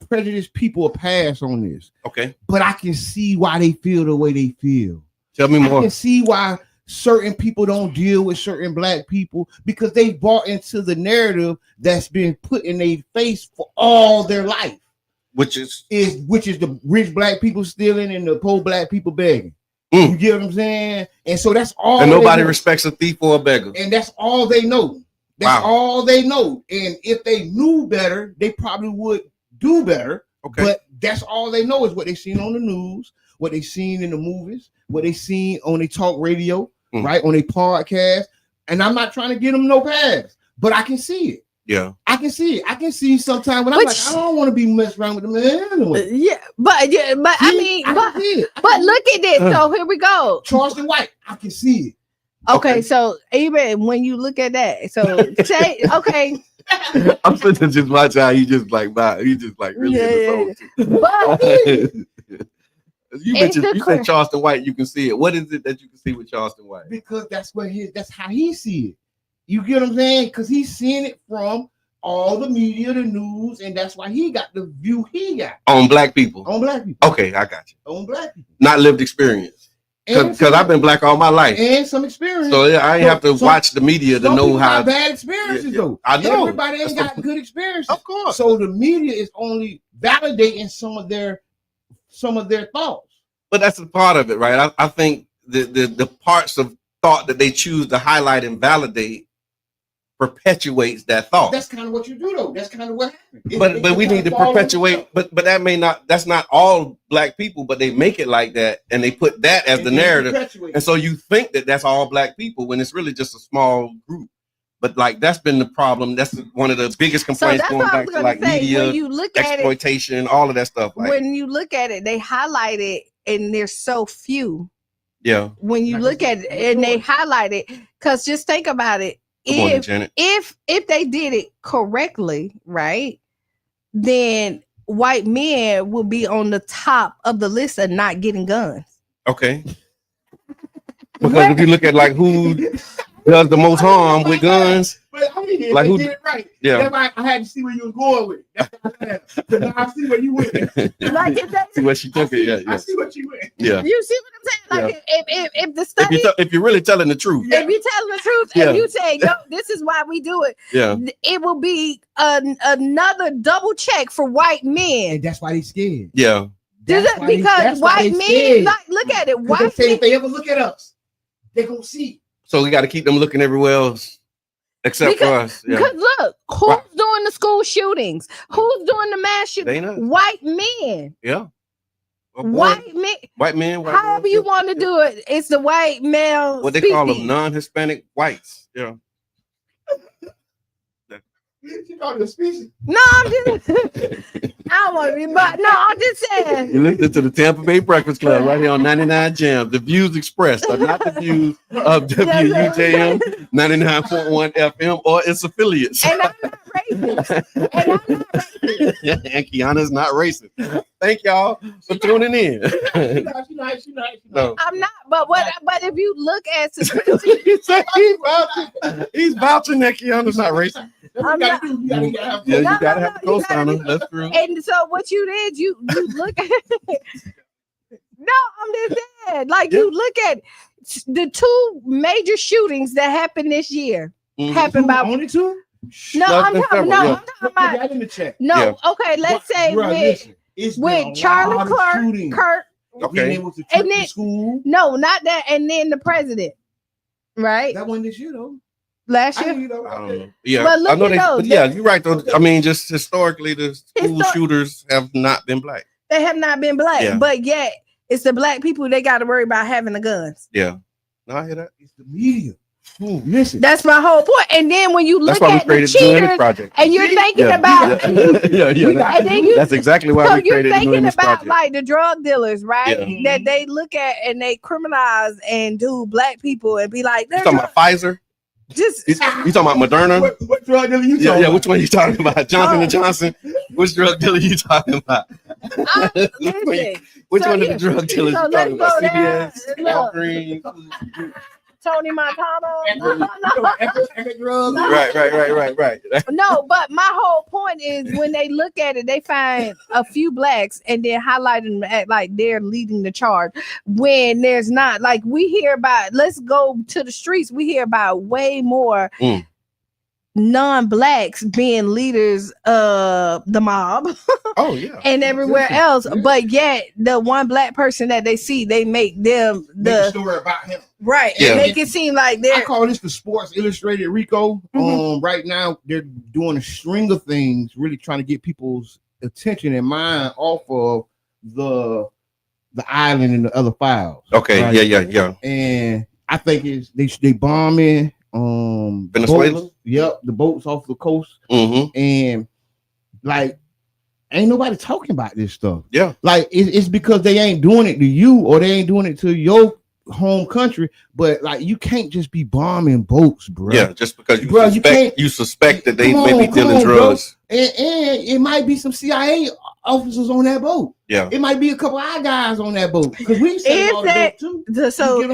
prejudiced people a pass on this. Okay. But I can see why they feel the way they feel. Tell me more. I can see why certain people don't deal with certain black people because they bought into the narrative that's been put in their face for all their life. Which is the rich black people stealing and the poor black people begging. You get what I'm saying? And so that's all. And nobody respects a thief or a beggar. And that's all they know. That's all they know. And if they knew better, they probably would do better. Okay. But that's all they know is what they seen on the news, what they seen in the movies, what they seen on their talk radio, right? On their podcast. And I'm not trying to get them no pass, but I can see it. Yeah, I can see it. I can see sometimes when I'm like, I don't want to be messed around with the man. Anyway. But look at this. So here we go. Charleston White, I can see it. Okay, so even when you look at that, so say okay. I'm sitting there just watching how you just like really you said Charleston White, you can see it. What is it that you can see with Charleston White? Because that's how he see it. You get what I'm saying? Because he's seeing it from all the media, the news, and that's why he got the view he got. On black people. Okay, I got you. On black people. Not lived experience. Because I've been black all my life. And some experience. So I ain't have to watch the media to know how. Bad experiences though. I know. Everybody ain't got good experiences. Of course. So the media is only validating some of their thoughts. But that's a part of it, right? I think the parts of thought that they choose to highlight and validate perpetuates that thought. That's kind of what you do though. That's kind of what happens. But we need to perpetuate, but that's not all black people, but they make it like that and they put that as the narrative. And so you think that that's all black people when it's really just a small group. But like that's been the problem. That's one of the biggest complaints going back to like media, when you look at exploitation, all of that stuff. Like, when you look at it, they highlight it and there's so few. Yeah. When you look at it and they highlight it, because just think about it. If they did it correctly, right, then white men will be on the top of the list of not getting guns. Okay. Because if you look at like who does the most harm with guns, but I mean, like who did it right. Yeah. That's why I had to see where you was going with it. I see where you went. See where she took it. Yeah. I see what you went. Yeah. You see what I'm saying? Like if the study, if you're really telling the truth, if you're telling the truth, and you say, "Yo, this is why we do it," it will be another double check for white men. And that's why they scared. Yeah. Because white men, like, look at it. White men, if they ever look at us, they're gonna see. So we got to keep them looking everywhere else. Except for us. Because look, who's doing the school shootings? Who's doing the mass shootings? White men. Yeah. White men. White men. However you want to do it, it's the white male. What they call them, non-Hispanic whites. Yeah. You call it a species? No, I'm just. I don't want to be, but no, I'm just saying. You listened to the Tampa Bay Breakfast Club right here on 99 Jams. The views expressed are not the views of WUJM 99.1 FM or its affiliates. And I'm not racist. And Kiana's not racist. Thank y'all for tuning in. No. I'm not, but if you look at he's vouching that Kiana's not racist. You gotta have a co-signer. That's true. And so what you did, you look at No, I'm just saying. Like you look at the 2 major shootings that happened this year. Happened about only 2? No, I'm talking about. No, okay. Let's say with Charlie Kirk. Okay. And then school. No, not that. And then the president. Right. That one this year though. Last year. I don't know. Yeah, but look I know at those. But yeah, you're right though. I mean, just historically, the school shooters have not been black. They have not been black, but yet it's the black people they got to worry about having the guns. Yeah. No, I hear that. It's the media. Listen. That's my whole point. And then when you look at the cheaters, and you're thinking about, that's exactly why we created the New Image Project. Like the drug dealers, right? Yeah. That they look at and they criminalize and do black people and be like, you talking about Pfizer? You talking about Moderna? What drug dealer you talking about? Yeah, which one are you talking about? Johnson & Johnson? Which drug dealer you talking about? Which one of the drug dealers you talking about? CBS, Walgreens, Tony Montana. Right. No, but my whole point is when they look at it, they find a few blacks and then highlight them like they're leading the charge. When there's not, like we hear about, let's go to the streets, we hear about way more non-blacks being leaders of the mob. Oh yeah. And everywhere else. But yet the one black person that they see, they make them the story about him. Right. Yeah. And make it seem like they're I call this the Sports Illustrated Rico. Right now they're doing a string of things, really trying to get people's attention and mind off of the island and the other files. Okay, right? Yeah. And I think it's they bombing Venezuela. Boats. Yep, the boats off the coast. And like ain't nobody talking about this stuff. Yeah, like it's because they ain't doing it to you or they ain't doing it to your home country. But like you can't just be bombing boats, bro. Yeah, just because you suspect that they may be dealing drugs. And it might be some CIA officers on that boat. Yeah, it might be a couple of our guys on that boat because we all that too. So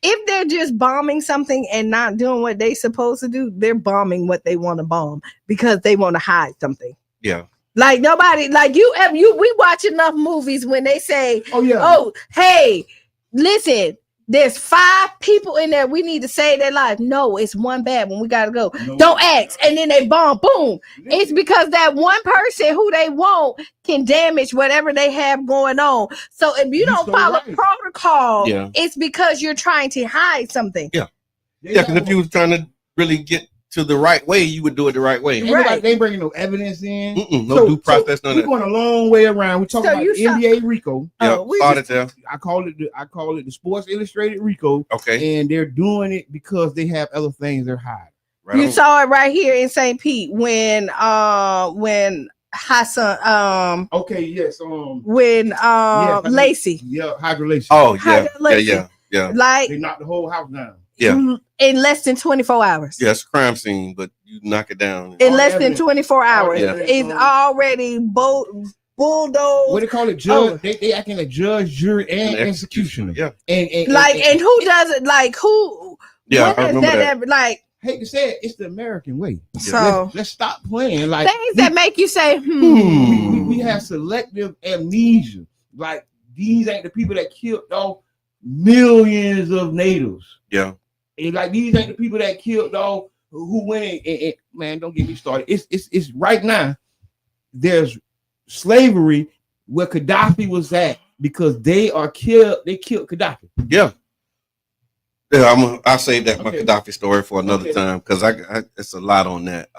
if they're just bombing something and not doing what they supposed to do, they're bombing what they want to bomb because they want to hide something. Yeah. Like nobody, like we watch enough movies when they say, oh, hey, listen, there's 5 people in there. We need to save their life. No, it's one bad one. We got to go. No. Don't ask. And then they bomb. Boom. It's because that one person who they want can damage whatever they have going on. So if you don't follow protocol, it's because you're trying to hide something. Yeah. Yeah, because if you were trying to really get to the right way, you would do it the right way. Right. They bringing no evidence in. No due process. None of that. We're going a long way around. We're talking about NBA Rico. Yeah, started there. I call it the Sports Illustrated Rico. Okay. And they're doing it because they have other things they're hiding. Right. You saw it right here in St. Pete when Hassan when Lacey. Yeah, Hydra Lacey. Oh yeah. Like they knocked the whole house down. Yeah. In less than 24 hours. Yeah, it's a crime scene, but you knock it down. In less than 24 hours. It's already bulldozed. What they call it? Judge. They acting like judge, jury, and executioner. Yeah. And who does it? Like who? Yeah, I remember that. Like, hate to say it, it's the American way. So let's stop playing like things that make you say, We have selective amnesia. Like these ain't the people that killed off millions of natives. Yeah. And like these ain't the people that killed off who went and man, don't get me started. It's right now. There's slavery where Gaddafi was at because they killed Gaddafi. Yeah. Yeah, I'll save that my Gaddafi story for another time because I it's a lot on that.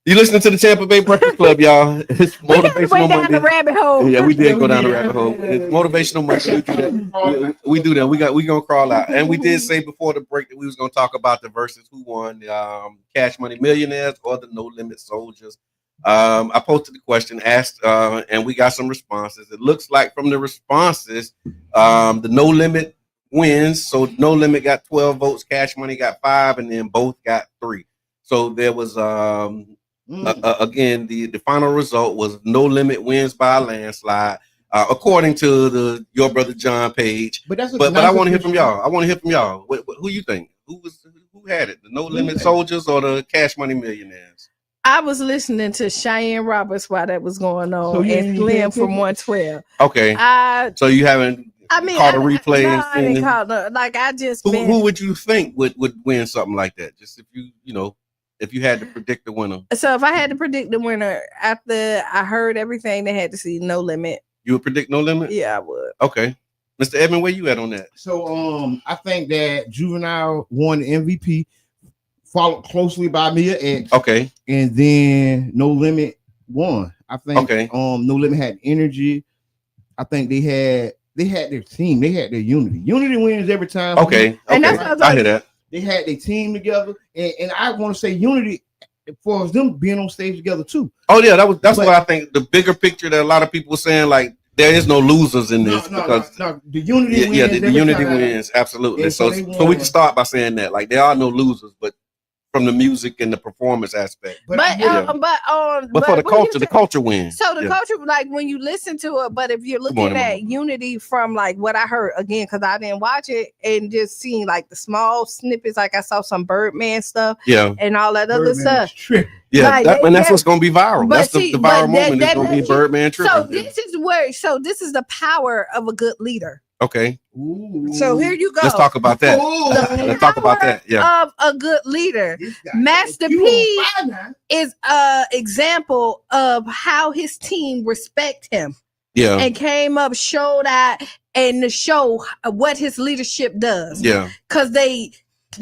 You listening to the Tampa Bay Breakfast Club, y'all? It's motivational down the rabbit hole. Yeah, we did go down the rabbit hole. It's motivational Monday. We do that. We gonna crawl out. And we did say before the break that we was gonna talk about the verses who won the Cash Money Millionaires or the No Limit Soldiers. I posted the question, asked, and we got some responses. It looks like from the responses, the No Limit wins. So No Limit got 12 votes, Cash Money got 5, and then both got 3. So there was again, the final result was No Limit wins by a landslide, according to your brother John page. But I want to hear from y'all. Who you think? Who had it? The No Limit Soldiers or the Cash Money Millionaires? I was listening to Cheyenne Roberts while that was going on, So and Slim from 112. Okay. So you haven't caught a replay? I didn't call her. Like I just who would you think would win something like that? Just if if you had to predict the winner. So if I had to predict the winner after I heard everything they had to see, No Limit. You would predict No Limit? Yeah, I would. Okay. Mr. Edmond, where you at on that? So I think that Juvenile won the MVP, followed closely by Mia X. Okay. And then No Limit won. I think okay. No Limit had energy. I think they had their team, they had their unity. Unity wins every time. Okay. And that's I hear that. They had their team together, and I want to say unity for them being on stage together too. Oh yeah, that's what I think. The bigger picture that a lot of people were saying, like there is no losers in this because the unity wins. Yeah, the unity wins absolutely. And so we can start by saying that, like there are no losers, but from the music and the performance aspect. But for the culture wins. So the culture, like when you listen to it, but if you're looking at unity from like what I heard again, because I didn't watch it and just seeing like the small snippets, like I saw some Birdman stuff, and all that other stuff. Yeah, like, that's what's gonna be viral. That's the viral moment. It's gonna be Birdman tripping. So this is the power of a good leader. Okay. Ooh. So here you go. Let's talk about that. Let's talk about that. Yeah. Of a good leader. Master P is an example of how his team respect him. Yeah. And came up, showed that, and to show what his leadership does. Yeah. Because they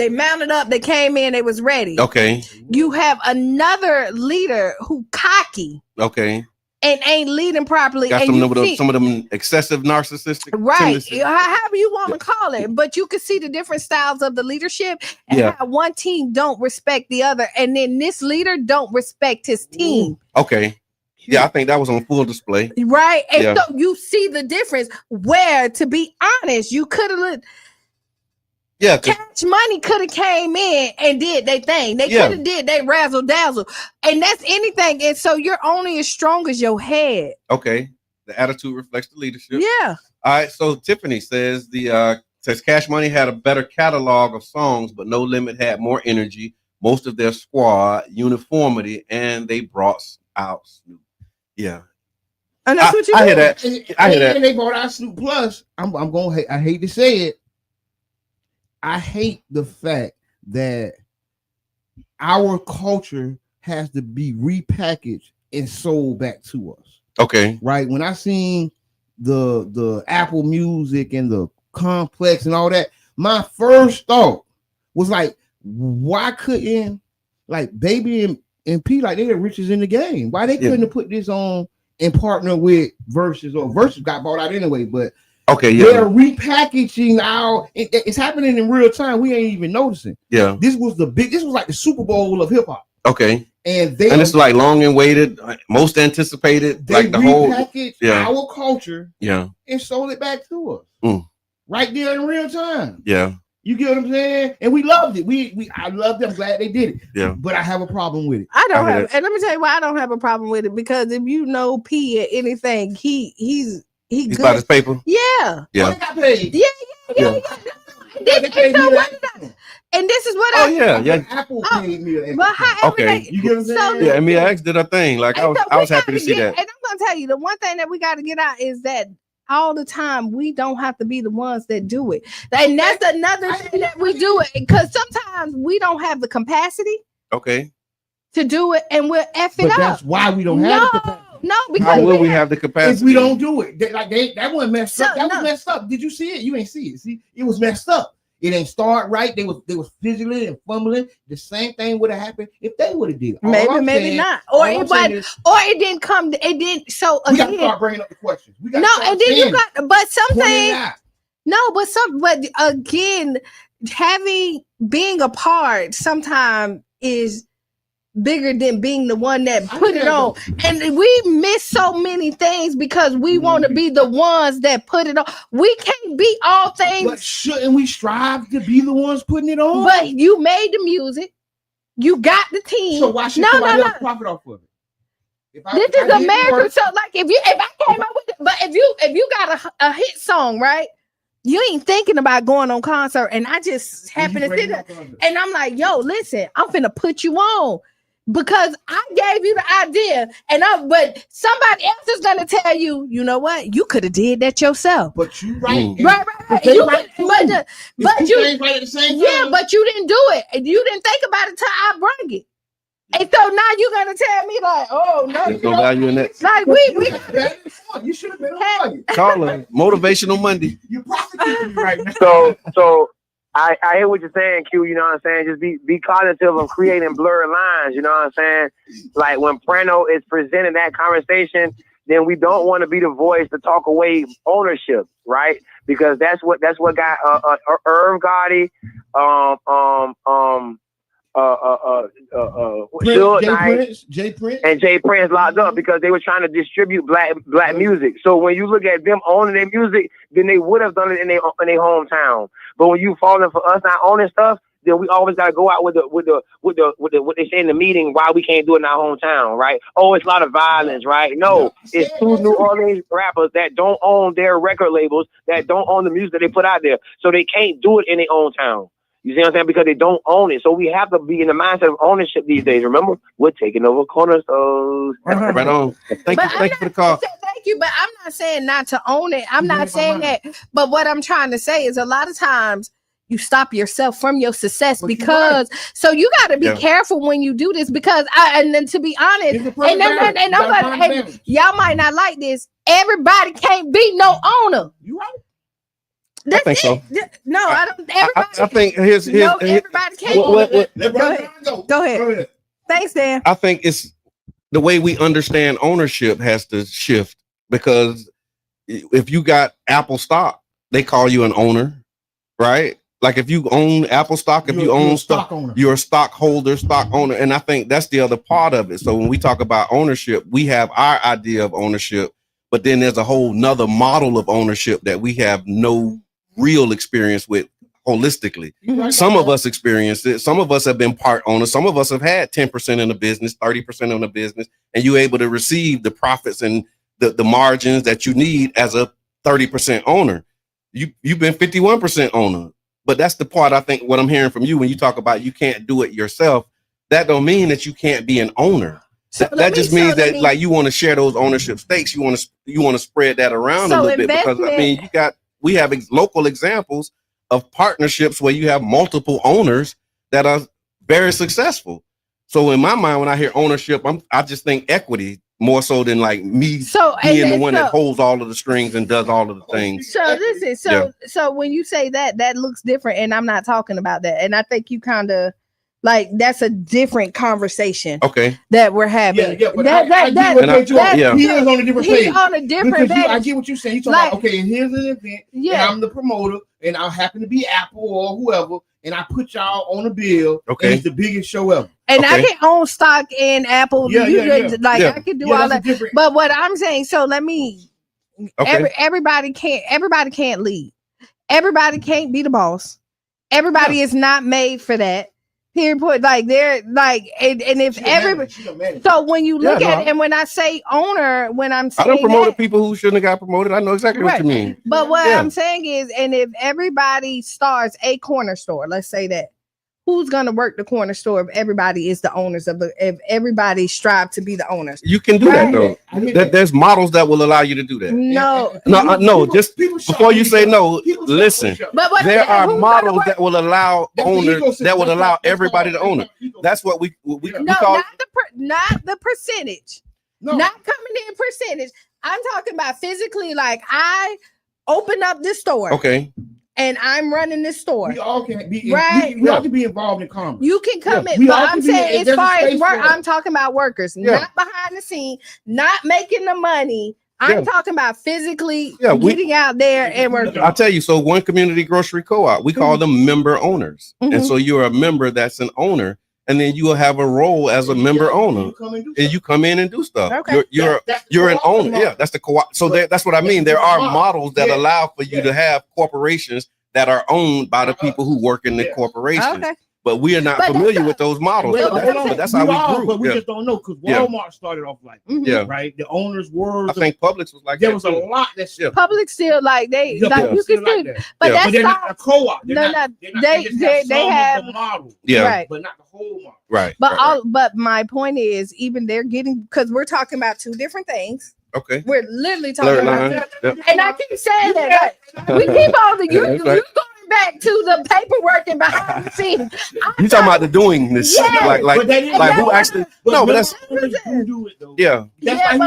mounted up, they came in, they was ready. Okay. You have another leader who cocky. Okay. And ain't leading properly. Got and some of them excessive narcissistic. Right. Tendencies. However you want to call it. But you can see the different styles of the leadership and how one team don't respect the other. And then this leader don't respect his team. Okay. Yeah, I think that was on full display. Right. And so you see the difference where, to be honest, you could have Cash Money could have came in and did their thing. They could have did they razzle dazzle, and that's anything. And so you're only as strong as your head. Okay, the attitude reflects the leadership. Yeah. All right. So Tiffany says says Cash Money had a better catalog of songs, but No Limit had more energy. Most of their squad, uniformity, and they brought out Snoop. Yeah. And that's what you I hear that. I hear that. And they brought out Snoop. Plus, I hate to say it. I hate the fact that our culture has to be repackaged and sold back to us. Okay. Right. When I seen the Apple Music and the Complex and all that, my first thought was like, why couldn't like Baby and P, like they're the richest in the game? Why they couldn't have put this on and partner with Versus, or Versus got bought out anyway, but okay, they're repackaging our. It's happening in real time. We ain't even noticing. Yeah, this was like the Super Bowl of hip hop. Okay, and it's like long and waited, most anticipated. Like the whole our culture. Yeah, and sold it back to us right there in real time. Yeah, you get what I'm saying? And we loved it. I loved it. I'm glad they did it. Yeah, but I have a problem with it. I don't have, and let me tell you why I don't have a problem with it, because if you know P at anything, he's good. About his paper. Yeah. Yeah. He got paid. Yeah. And this is what Apple paid me. But however, you get what I'm saying? Yeah, and Mia X did her thing. Like I was happy to see that. And I'm gonna tell you, the one thing that we got to get out is that all the time we don't have to be the ones that do it. And that's another thing that we do it, because sometimes we don't have the capacity. Okay. To do it, and we'll F it up. That's why we don't have the capacity. No, because how will we have the capacity if we don't do it? That wasn't messed up. That was messed up. Did you see it? You ain't see it. See, it was messed up. It ain't start right. They was fizzling and fumbling. The same thing would have happened if they would have did it. Maybe not. Or it didn't come. It didn't. So we got to start bringing up the questions. And then you got. But something. No, but again, being a part sometimes is bigger than being the one that put it on. And we miss so many things because we want to be the ones that put it on. We can't be all things. But shouldn't we strive to be the ones putting it on? But you made the music. You got the team. So why should somebody else profit off of it? This is America. So like if I came up with it, but if you got a hit song, right? You ain't thinking about going on concert, and I just happen to sit there and I'm like, yo, listen, I'm finna put you on. Because I gave you the idea, but somebody else is gonna tell you, you know what, you could have did that yourself. But you right, right. But you right at the same time. Yeah, but you didn't do it, and you didn't think about it till I bring it. And so now you're gonna tell me like, oh no, there's no value in that. like you should have been on it. Call her Motivational Monday. You prosecuting me right now. So I hear what you're saying, Q, you know what I'm saying? Just be cognitive of creating blurred lines, you know what I'm saying? Like when Prano is presenting that conversation, then we don't want to be the voice to talk away ownership, right? Because that's what got Irv Gotti, Jay Prince and Jay Prince locked up because they were trying to distribute black music. So when you look at them owning their music, then they would have done it in their hometown. But when you falling for us not owning stuff, then we always got to go out with the what they say in the meeting why we can't do it in our hometown, right? Oh, it's a lot of violence, right? No, it's two New Orleans rappers that don't own their record labels, that don't own the music that they put out there, so they can't do it in their own town. You see what I'm saying? Because they don't own it. So we have to be in the mindset of ownership these days. Remember, we're taking over cornerstones. Right on. Thank you for the call. Thank you, but I'm not saying not to own it. I'm not saying that. But what I'm trying to say is a lot of times you stop yourself from your success because so you got to be careful when you do this because and then to be honest, and y'all might not like this. Everybody can't be no owner. You right? I think so. No, I don't. Everybody. I think here's everybody can't. Go ahead. Thanks, Dan. I think it's the way we understand ownership has to shift because if you got Apple stock, they call you an owner, right? Like if you own Apple stock, if you own stock, you're a stockholder, stock owner. And I think that's the other part of it. So when we talk about ownership, we have our idea of ownership, but then there's a whole nother model of ownership that we have no real experience with holistically. Some of us experience it. Some of us have been part owners. Some of us have had 10% in the business, 30% in the business, and you're able to receive the profits and the margins that you need as a 30% owner. You've been 51% owner. But that's the part I think what I'm hearing from you when you talk about you can't do it yourself. That don't mean that you can't be an owner. That just means that like you want to share those ownership stakes. You want to spread that around a little bit because I mean we have local examples of partnerships where you have multiple owners that are very successful. So in my mind, when I hear ownership, I just think equity more so than like me being the one that holds all of the strings and does all of the things. So listen, so when you say that looks different, and I'm not talking about that, and I think you kind of like that's a different conversation. Okay, that we're having. Yeah, but he is on a different page. He's on a different page. I get what you're saying. You're talking about okay, and here's an event. Yeah, and I'm the promoter, and I happen to be Apple or whoever, and I put y'all on a bill. Okay, and it's the biggest show ever. And I can own stock in Apple. I can do all that. But what I'm saying, so let me. Everybody can't lead. Everybody can't be the boss. Everybody is not made for that. Period. Like they're like, and if everybody. So when you look at it, and when I say owner, when I'm saying I don't promote people who shouldn't have got promoted. I know exactly what you mean. But what I'm saying is, and if everybody starts a corner store, let's say that. Who's gonna work the corner store if everybody is the owners if everybody strive to be the owners? You can do that though. There's models that will allow you to do that. No. Just before you say no, listen. There are models that will allow owners that will allow everybody to own it. That's what we call not the percentage. No. Not coming in percentage. I'm talking about physically. Like I open up this store. Okay. And I'm running this store. We all can be right. We all can be involved in commerce. You can come in, but I'm saying as far as work, I'm talking about workers, not behind the scene, not making the money. I'm talking about physically getting out there and working. I'll tell you. So one community grocery co-op, we call them member owners, and so you're a member that's an owner, and then you will have a role as a member owner, and you come in and do stuff. Okay. You're an owner. Yeah, that's the co-op. So that's what I mean. There are models that allow for you to have corporations that are owned by the people who work in the corporations. Okay. But we are not familiar with those models. But that's how we grew. But we just don't know because Walmart started off like right. The owners were. I think Publix was like there was a lot that Publix still like they like you can see, but that's not a co-op. No, they have the model. Right. But not the whole model. Right. But right. but my point is, even they're getting, because we're talking about two different things. Okay. We're literally talking about, Yep. and I keep saying that we keep on the you going back to the paperwork and behind the scenes. You talking about the doing this, like who actually? No, but that's who do it though. Yeah. That's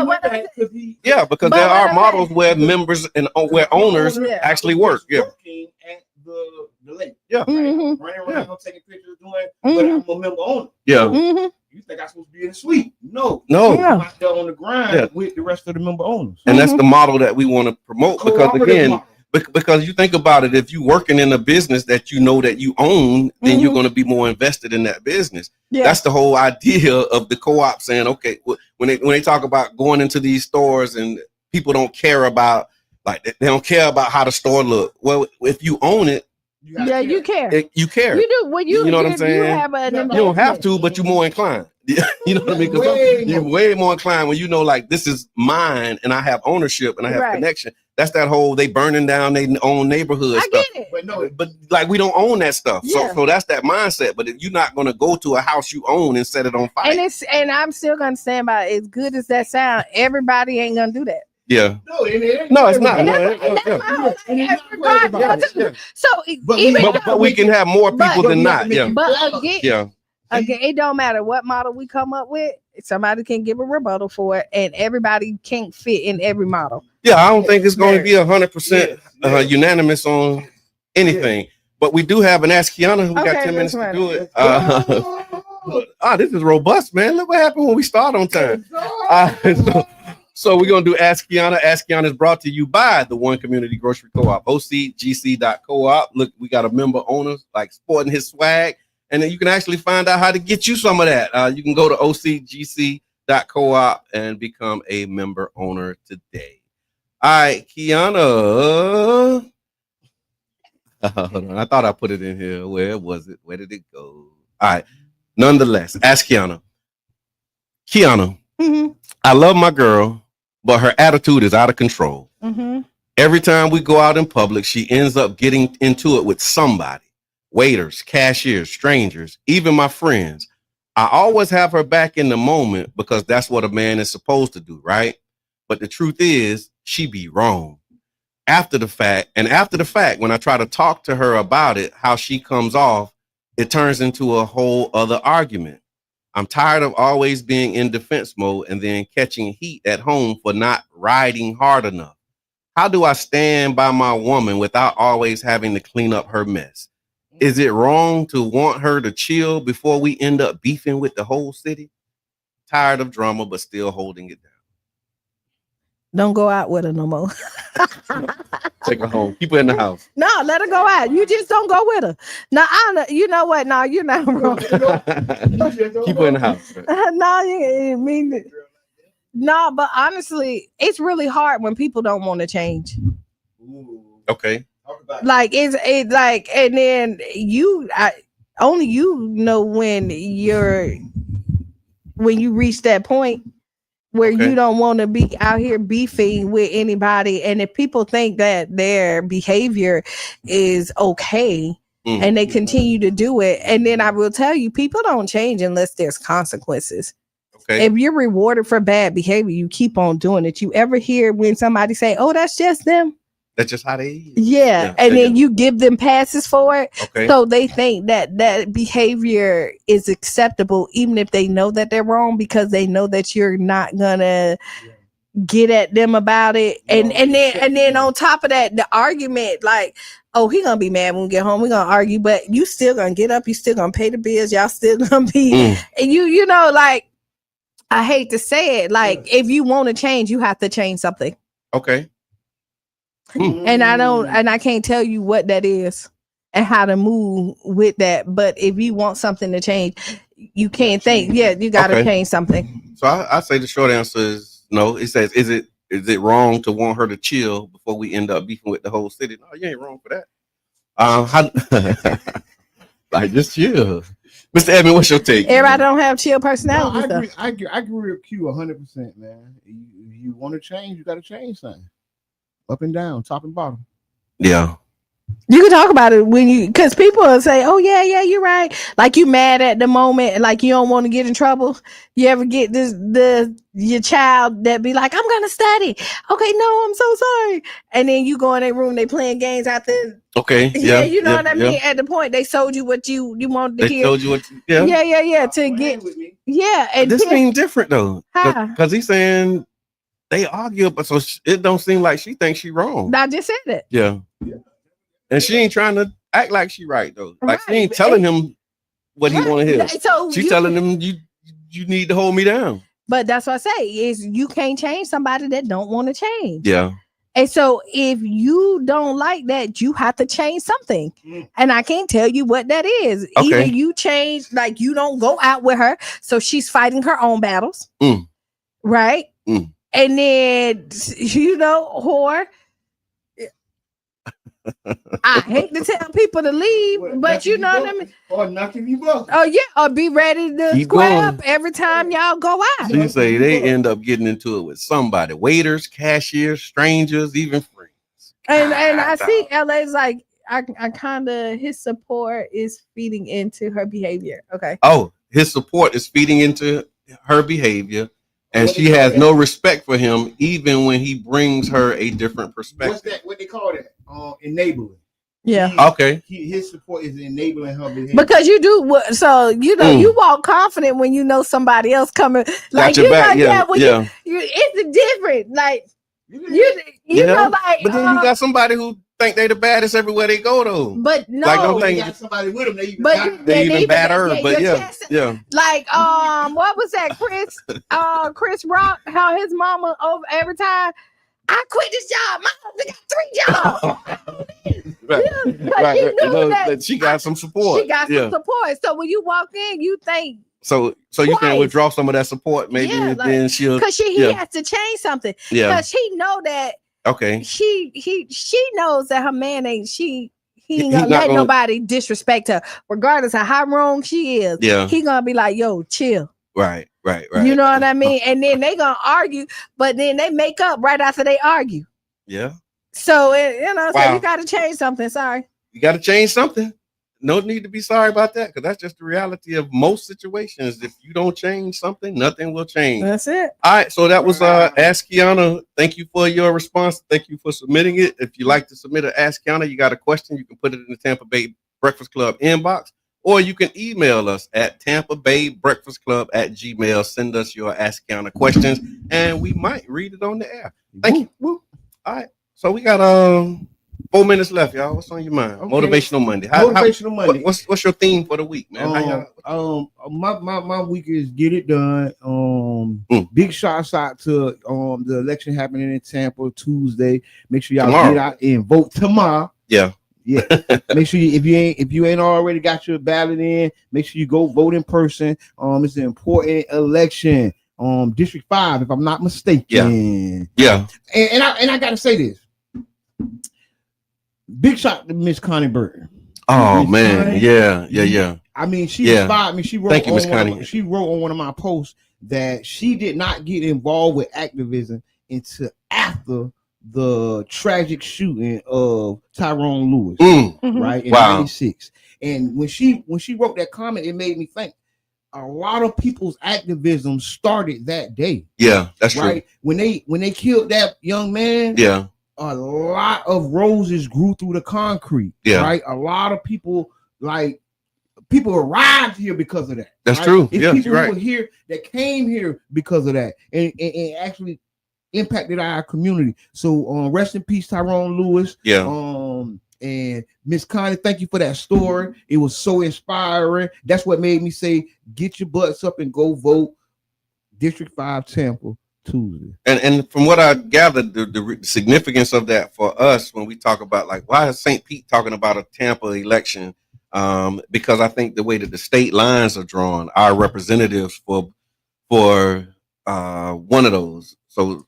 Because there are models where members and where owners actually work. Yeah. At the lake. Yeah. Mm-hmm. Running around taking pictures, doing. But I'm a member owner. Yeah. Mm-hmm. You think I'm supposed to be in the suite? No. I'm out there on the grind with the rest of the member owners. And that's the model that we want to promote, because again, because you think about it, if you're working in a business that you know that you own, then you're going to be more invested in that business. Yeah. That's the whole idea of the co-op saying, okay, when they talk about going into these stores and people don't care about, like, they don't care about how the store look. Well, if you own it, you care. You care. You do. When you know what I'm saying? You don't have to, but you're more inclined. You know what I mean? Because you're way more inclined when you know, like, this is mine and I have ownership and I have connection. That's that whole they burning down their own neighborhood stuff. Get it. But like, we don't own that stuff. So that's that mindset. But if you're not going to go to a house you own and set it on fire. And I'm still going to stand by it. As good as that sound, everybody ain't going to do that. Yeah. No, it's not. But we can have more people than not. Yeah. But again, it don't matter what model we come up with. Somebody can give a rebuttal for it, and everybody can't fit in every model. Yeah, I don't think it's going to be 100% unanimous on anything. But we do have an Ask Kiana. We got 10 minutes to do it. This is robust, man. Look what happened when we start on time. So we're going to do Ask Kiana. Ask Kiana is brought to you by the One Community Grocery Co-op, ocgc.coop. Look, we got a member owner like sporting his swag. And then you can actually find out how to get you some of that. You can go to ocgc.coop and become a member owner today. All right, Kiana. Hold on. I thought I put it in here. Where was it? Where did it go? All right. Nonetheless, ask Kiana. Kiana, I love my girl, but her attitude is out of control. Every time we go out in public, she ends up getting into it with somebody. Waiters, cashiers, strangers, even my friends. I always have her back in the moment because that's what a man is supposed to do, right? But the truth is, she be wrong. After the fact, when I try to talk to her about it, how she comes off, it turns into a whole other argument. I'm tired of always being in defense mode and then catching heat at home for not riding hard enough. How do I stand by my woman without always having to clean up her mess? Is it wrong to want her to chill before we end up beefing with the whole city? Tired of drama, but still holding it down. Don't go out with her no more. Take her home. Keep her in the house. No, let her go out. You just don't go with her. No, you know what? No, you're not wrong. Keep her in the house. No, you mean it. No, but honestly, it's really hard when people don't want to change. Okay. Like it's like, and then only you know when you reach that point where you don't want to be out here beefing with anybody, and if people think that their behavior is okay and they continue to do it, and then I will tell you, people don't change unless there's consequences. Okay. If you're rewarded for bad behavior, you keep on doing it. You ever hear when somebody say, "Oh, that's just them"? That's just how they is. Yeah. And then you give them passes for it. Okay. So they think that behavior is acceptable, even if they know that they're wrong, because they know that you're not gonna get at them about it. And then on top of that, the argument, like, oh, he gonna be mad when we get home. We're gonna argue, but you still gonna get up, you still gonna pay the bills, y'all still gonna be and you know, like, I hate to say it, like, if you want to change, you have to change something. Okay. And I can't tell you what that is and how to move with that. But if you want something to change, you can't think, you got to change something. So I say the short answer is no. It says, is it wrong to want her to chill before we end up beefing with the whole city? No, you ain't wrong for that. Like, just chill. Mr. Edmond, what's your take? Everybody don't have chill personality. No, I agree with Q 100%, man. You want to change, you got to change something. Up and down, top and bottom. Yeah. You can talk about it because people will say, "Oh yeah, you're right." Like you mad at the moment, like you don't want to get in trouble. You ever get your child that be like, "I'm gonna study." Okay, no, I'm so sorry. And then you go in their room, they playing games out there. Okay, Yeah, you know what I mean. At the point they sold you what you wanted to hear. They told you what. Yeah. To get and this seems different though, because he's saying they argue, but so it don't seem like she thinks she wrong. I just said it. Yeah. And she ain't trying to act like she right though. Like she ain't telling him what he want to hear. So she's telling him you need to hold me down. But that's what I say is you can't change somebody that don't want to change. Yeah. And so if you don't like that, you have to change something. And I can't tell you what that is. Okay. Either you change, like you don't go out with her, so she's fighting her own battles. Right? And then whore. I hate to tell people to leave, but you know what I mean. Or knocking you up. Oh yeah, or be ready to square up every time y'all go out. You say they end up getting into it with somebody, waiters, cashiers, strangers, even friends. And I see LA's like I kind of his support is feeding into her behavior. Okay. Oh, his support is feeding into her behavior. And she has no respect for him, even when he brings her a different perspective. What's that? What they call that? Enabling. Yeah. Okay. His support is enabling her behavior. Because you do so. You walk confident when you know somebody else coming. Like you back. You it's different. Like you know, like. But then you got somebody who think they the baddest everywhere they go though. But no, like don't think got somebody with them. They even badder. But yeah. Like what was that? Chris Rock? How his mama over every time. I quit this job. My husband got 3 jobs. Right. She got some support. She got some support. So when you walk in, you think. So you can withdraw some of that support, maybe, then she'll. Because he has to change something. Yeah. Because he know that. Okay. She knows that her man ain't. He ain't gonna let nobody disrespect her, regardless of how wrong she is. Yeah. He gonna be like, "Yo, chill." Right. You know what I mean? And then they gonna argue, but then they make up right after they argue. Yeah. So so you got to change something. Sorry. You got to change something. No need to be sorry about that, because that's just the reality of most situations. If you don't change something, nothing will change. That's it. All right. So that was Ask Kiana. Thank you for your response. Thank you for submitting it. If you like to submit an Ask Kiana, you got a question, you can put it in the Tampa Bay Breakfast Club inbox. Or you can email us at tampabaybreakfastclub@gmail.com. Send us your Ask Kiana questions, and we might read it on the air. Thank you. Woo. All right. So we got 4 minutes left, y'all. What's on your mind? Okay. Motivational Monday. Monday. What's your theme for the week, man? My week is get it done. Big shouts out to the election happening in Tampa Tuesday. Make sure y'all get out and vote tomorrow. Yeah. Make sure if you ain't already got your ballot in, make sure you go vote in person. It's an important election. District 5, if I'm not mistaken. Yeah. And I gotta say this. Big shout to Miss Connie Burton. Oh man, yeah. I mean, she inspired me. She wrote. Thank you, Miss Connie. She wrote on one of my posts that she did not get involved with activism until after the tragic shooting of Tyrone Lewis, right in '96. And when she wrote that comment, it made me think a lot of people's activism started that day. Yeah, that's right. True. When they killed that young man, a lot of roses grew through the concrete. Yeah, right. A lot of people arrived here because of that. That's true. It's people who were here that came here because of that, and actually impacted our community. So rest in peace, Tyrone Lewis. Yeah. And Miss Connie, thank you for that story. It was so inspiring. That's what made me say, get your butts up and go vote. District 5 Tampa Tuesday. And from what I gathered, the significance of that for us when we talk about, like, why is St. Pete talking about a Tampa election? Because I think the way that the state lines are drawn, our representatives for one of those. So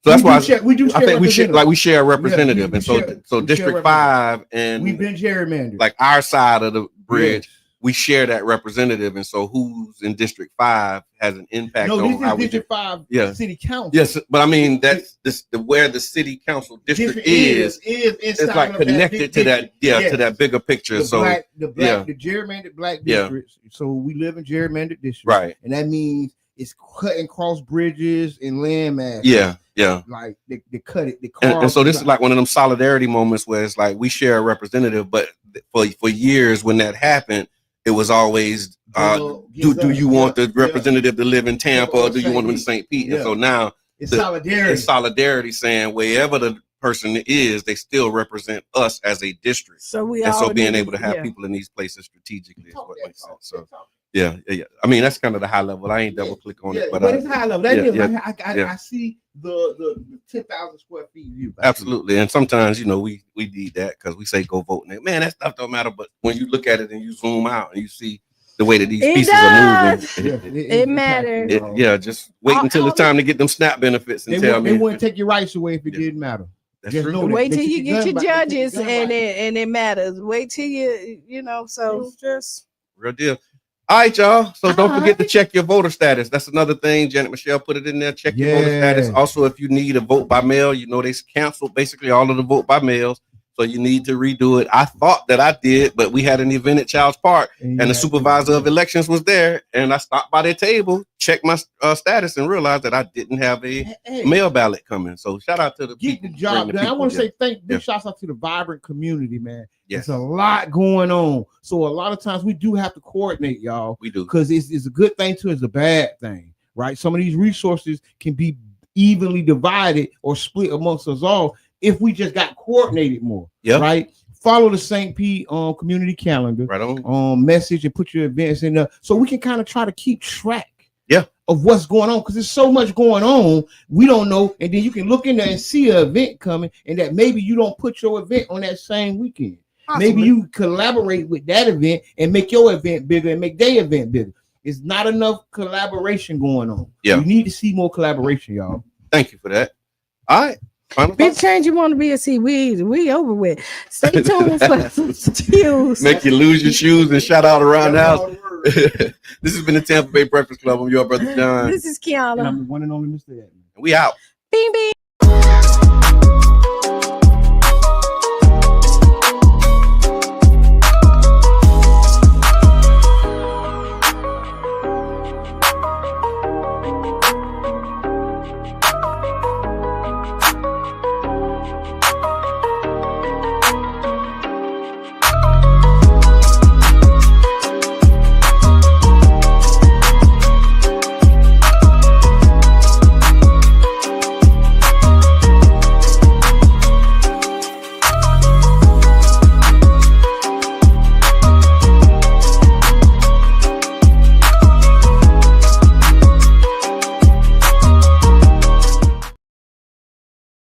that's why I think we share a representative, and so District 5 and we've been gerrymandered. Like our side of the bridge, we share that representative, and so who's in District 5 has an impact on this how is we District 5 City Council. Yes, but I mean that's where the city council district is it's like connected to that to that bigger picture. The gerrymandered black districts. So we live in gerrymandered districts, right? And that means it's cutting cross bridges and land mass. Like they cut it. And so this is like one of them solidarity moments where it's like we share a representative, but for years when that happened, it was always do you want the representative to live in Tampa or do you want them in St. Pete? And so now it's solidarity. It's solidarity saying wherever the person is, they still represent us as a district. So being able to have people in these places strategically is what makes sense. So yeah. I mean that's kind of the high level. I ain't double click on it, but it's high level. I see the 10,000 square feet view. Absolutely, and sometimes we need that because we say go vote, and man, that stuff don't matter. But when you look at it and you zoom out and you see the way that these pieces are moving, it matters. Just wait until it's time to get them SNAP benefits and tell me they wouldn't take your rights away if it didn't matter. That's true. Wait till you get your judges, and it matters. Wait till so just real deal. All right, y'all. So don't forget to check your voter status. That's another thing. Janet Michelle put it in there. Check your voter status. Also, if you need a vote by mail, they canceled basically all of the vote by mails. So you need to redo it. I thought that I did, but we had an event at Child's Park and the supervisor of elections was there. And I stopped by their table, checked my status and realized that I didn't have a mail ballot coming. So shout out to the people. Get the job done. I want to say big shouts out to the vibrant community, man. Yes. There's a lot going on. So a lot of times we do have to coordinate, y'all. We do. Because it's a good thing too, it's a bad thing, right? Some of these resources can be evenly divided or split amongst us all if we just got coordinated more. Right. Follow the St. Pete community calendar. Right on. Message and put your events in there so we can kind of try to keep track. Of what's going on, because there's so much going on we don't know, and then you can look in there and see an event coming, and that maybe you don't put your event on that same weekend. Maybe you collaborate with that event and make your event bigger and make their event bigger. It's not enough collaboration going on. You need to see more collaboration, y'all. Thank you for that. All right. Big change you want to be a C. We over with. Stay tuned for some skills. Make you lose your shoes and shout out around the house. This has been the Tampa Bay Breakfast Club. I'm your brother John. This is Kiana. And I'm the one and only Mr. Edmund. We out. Bing bing.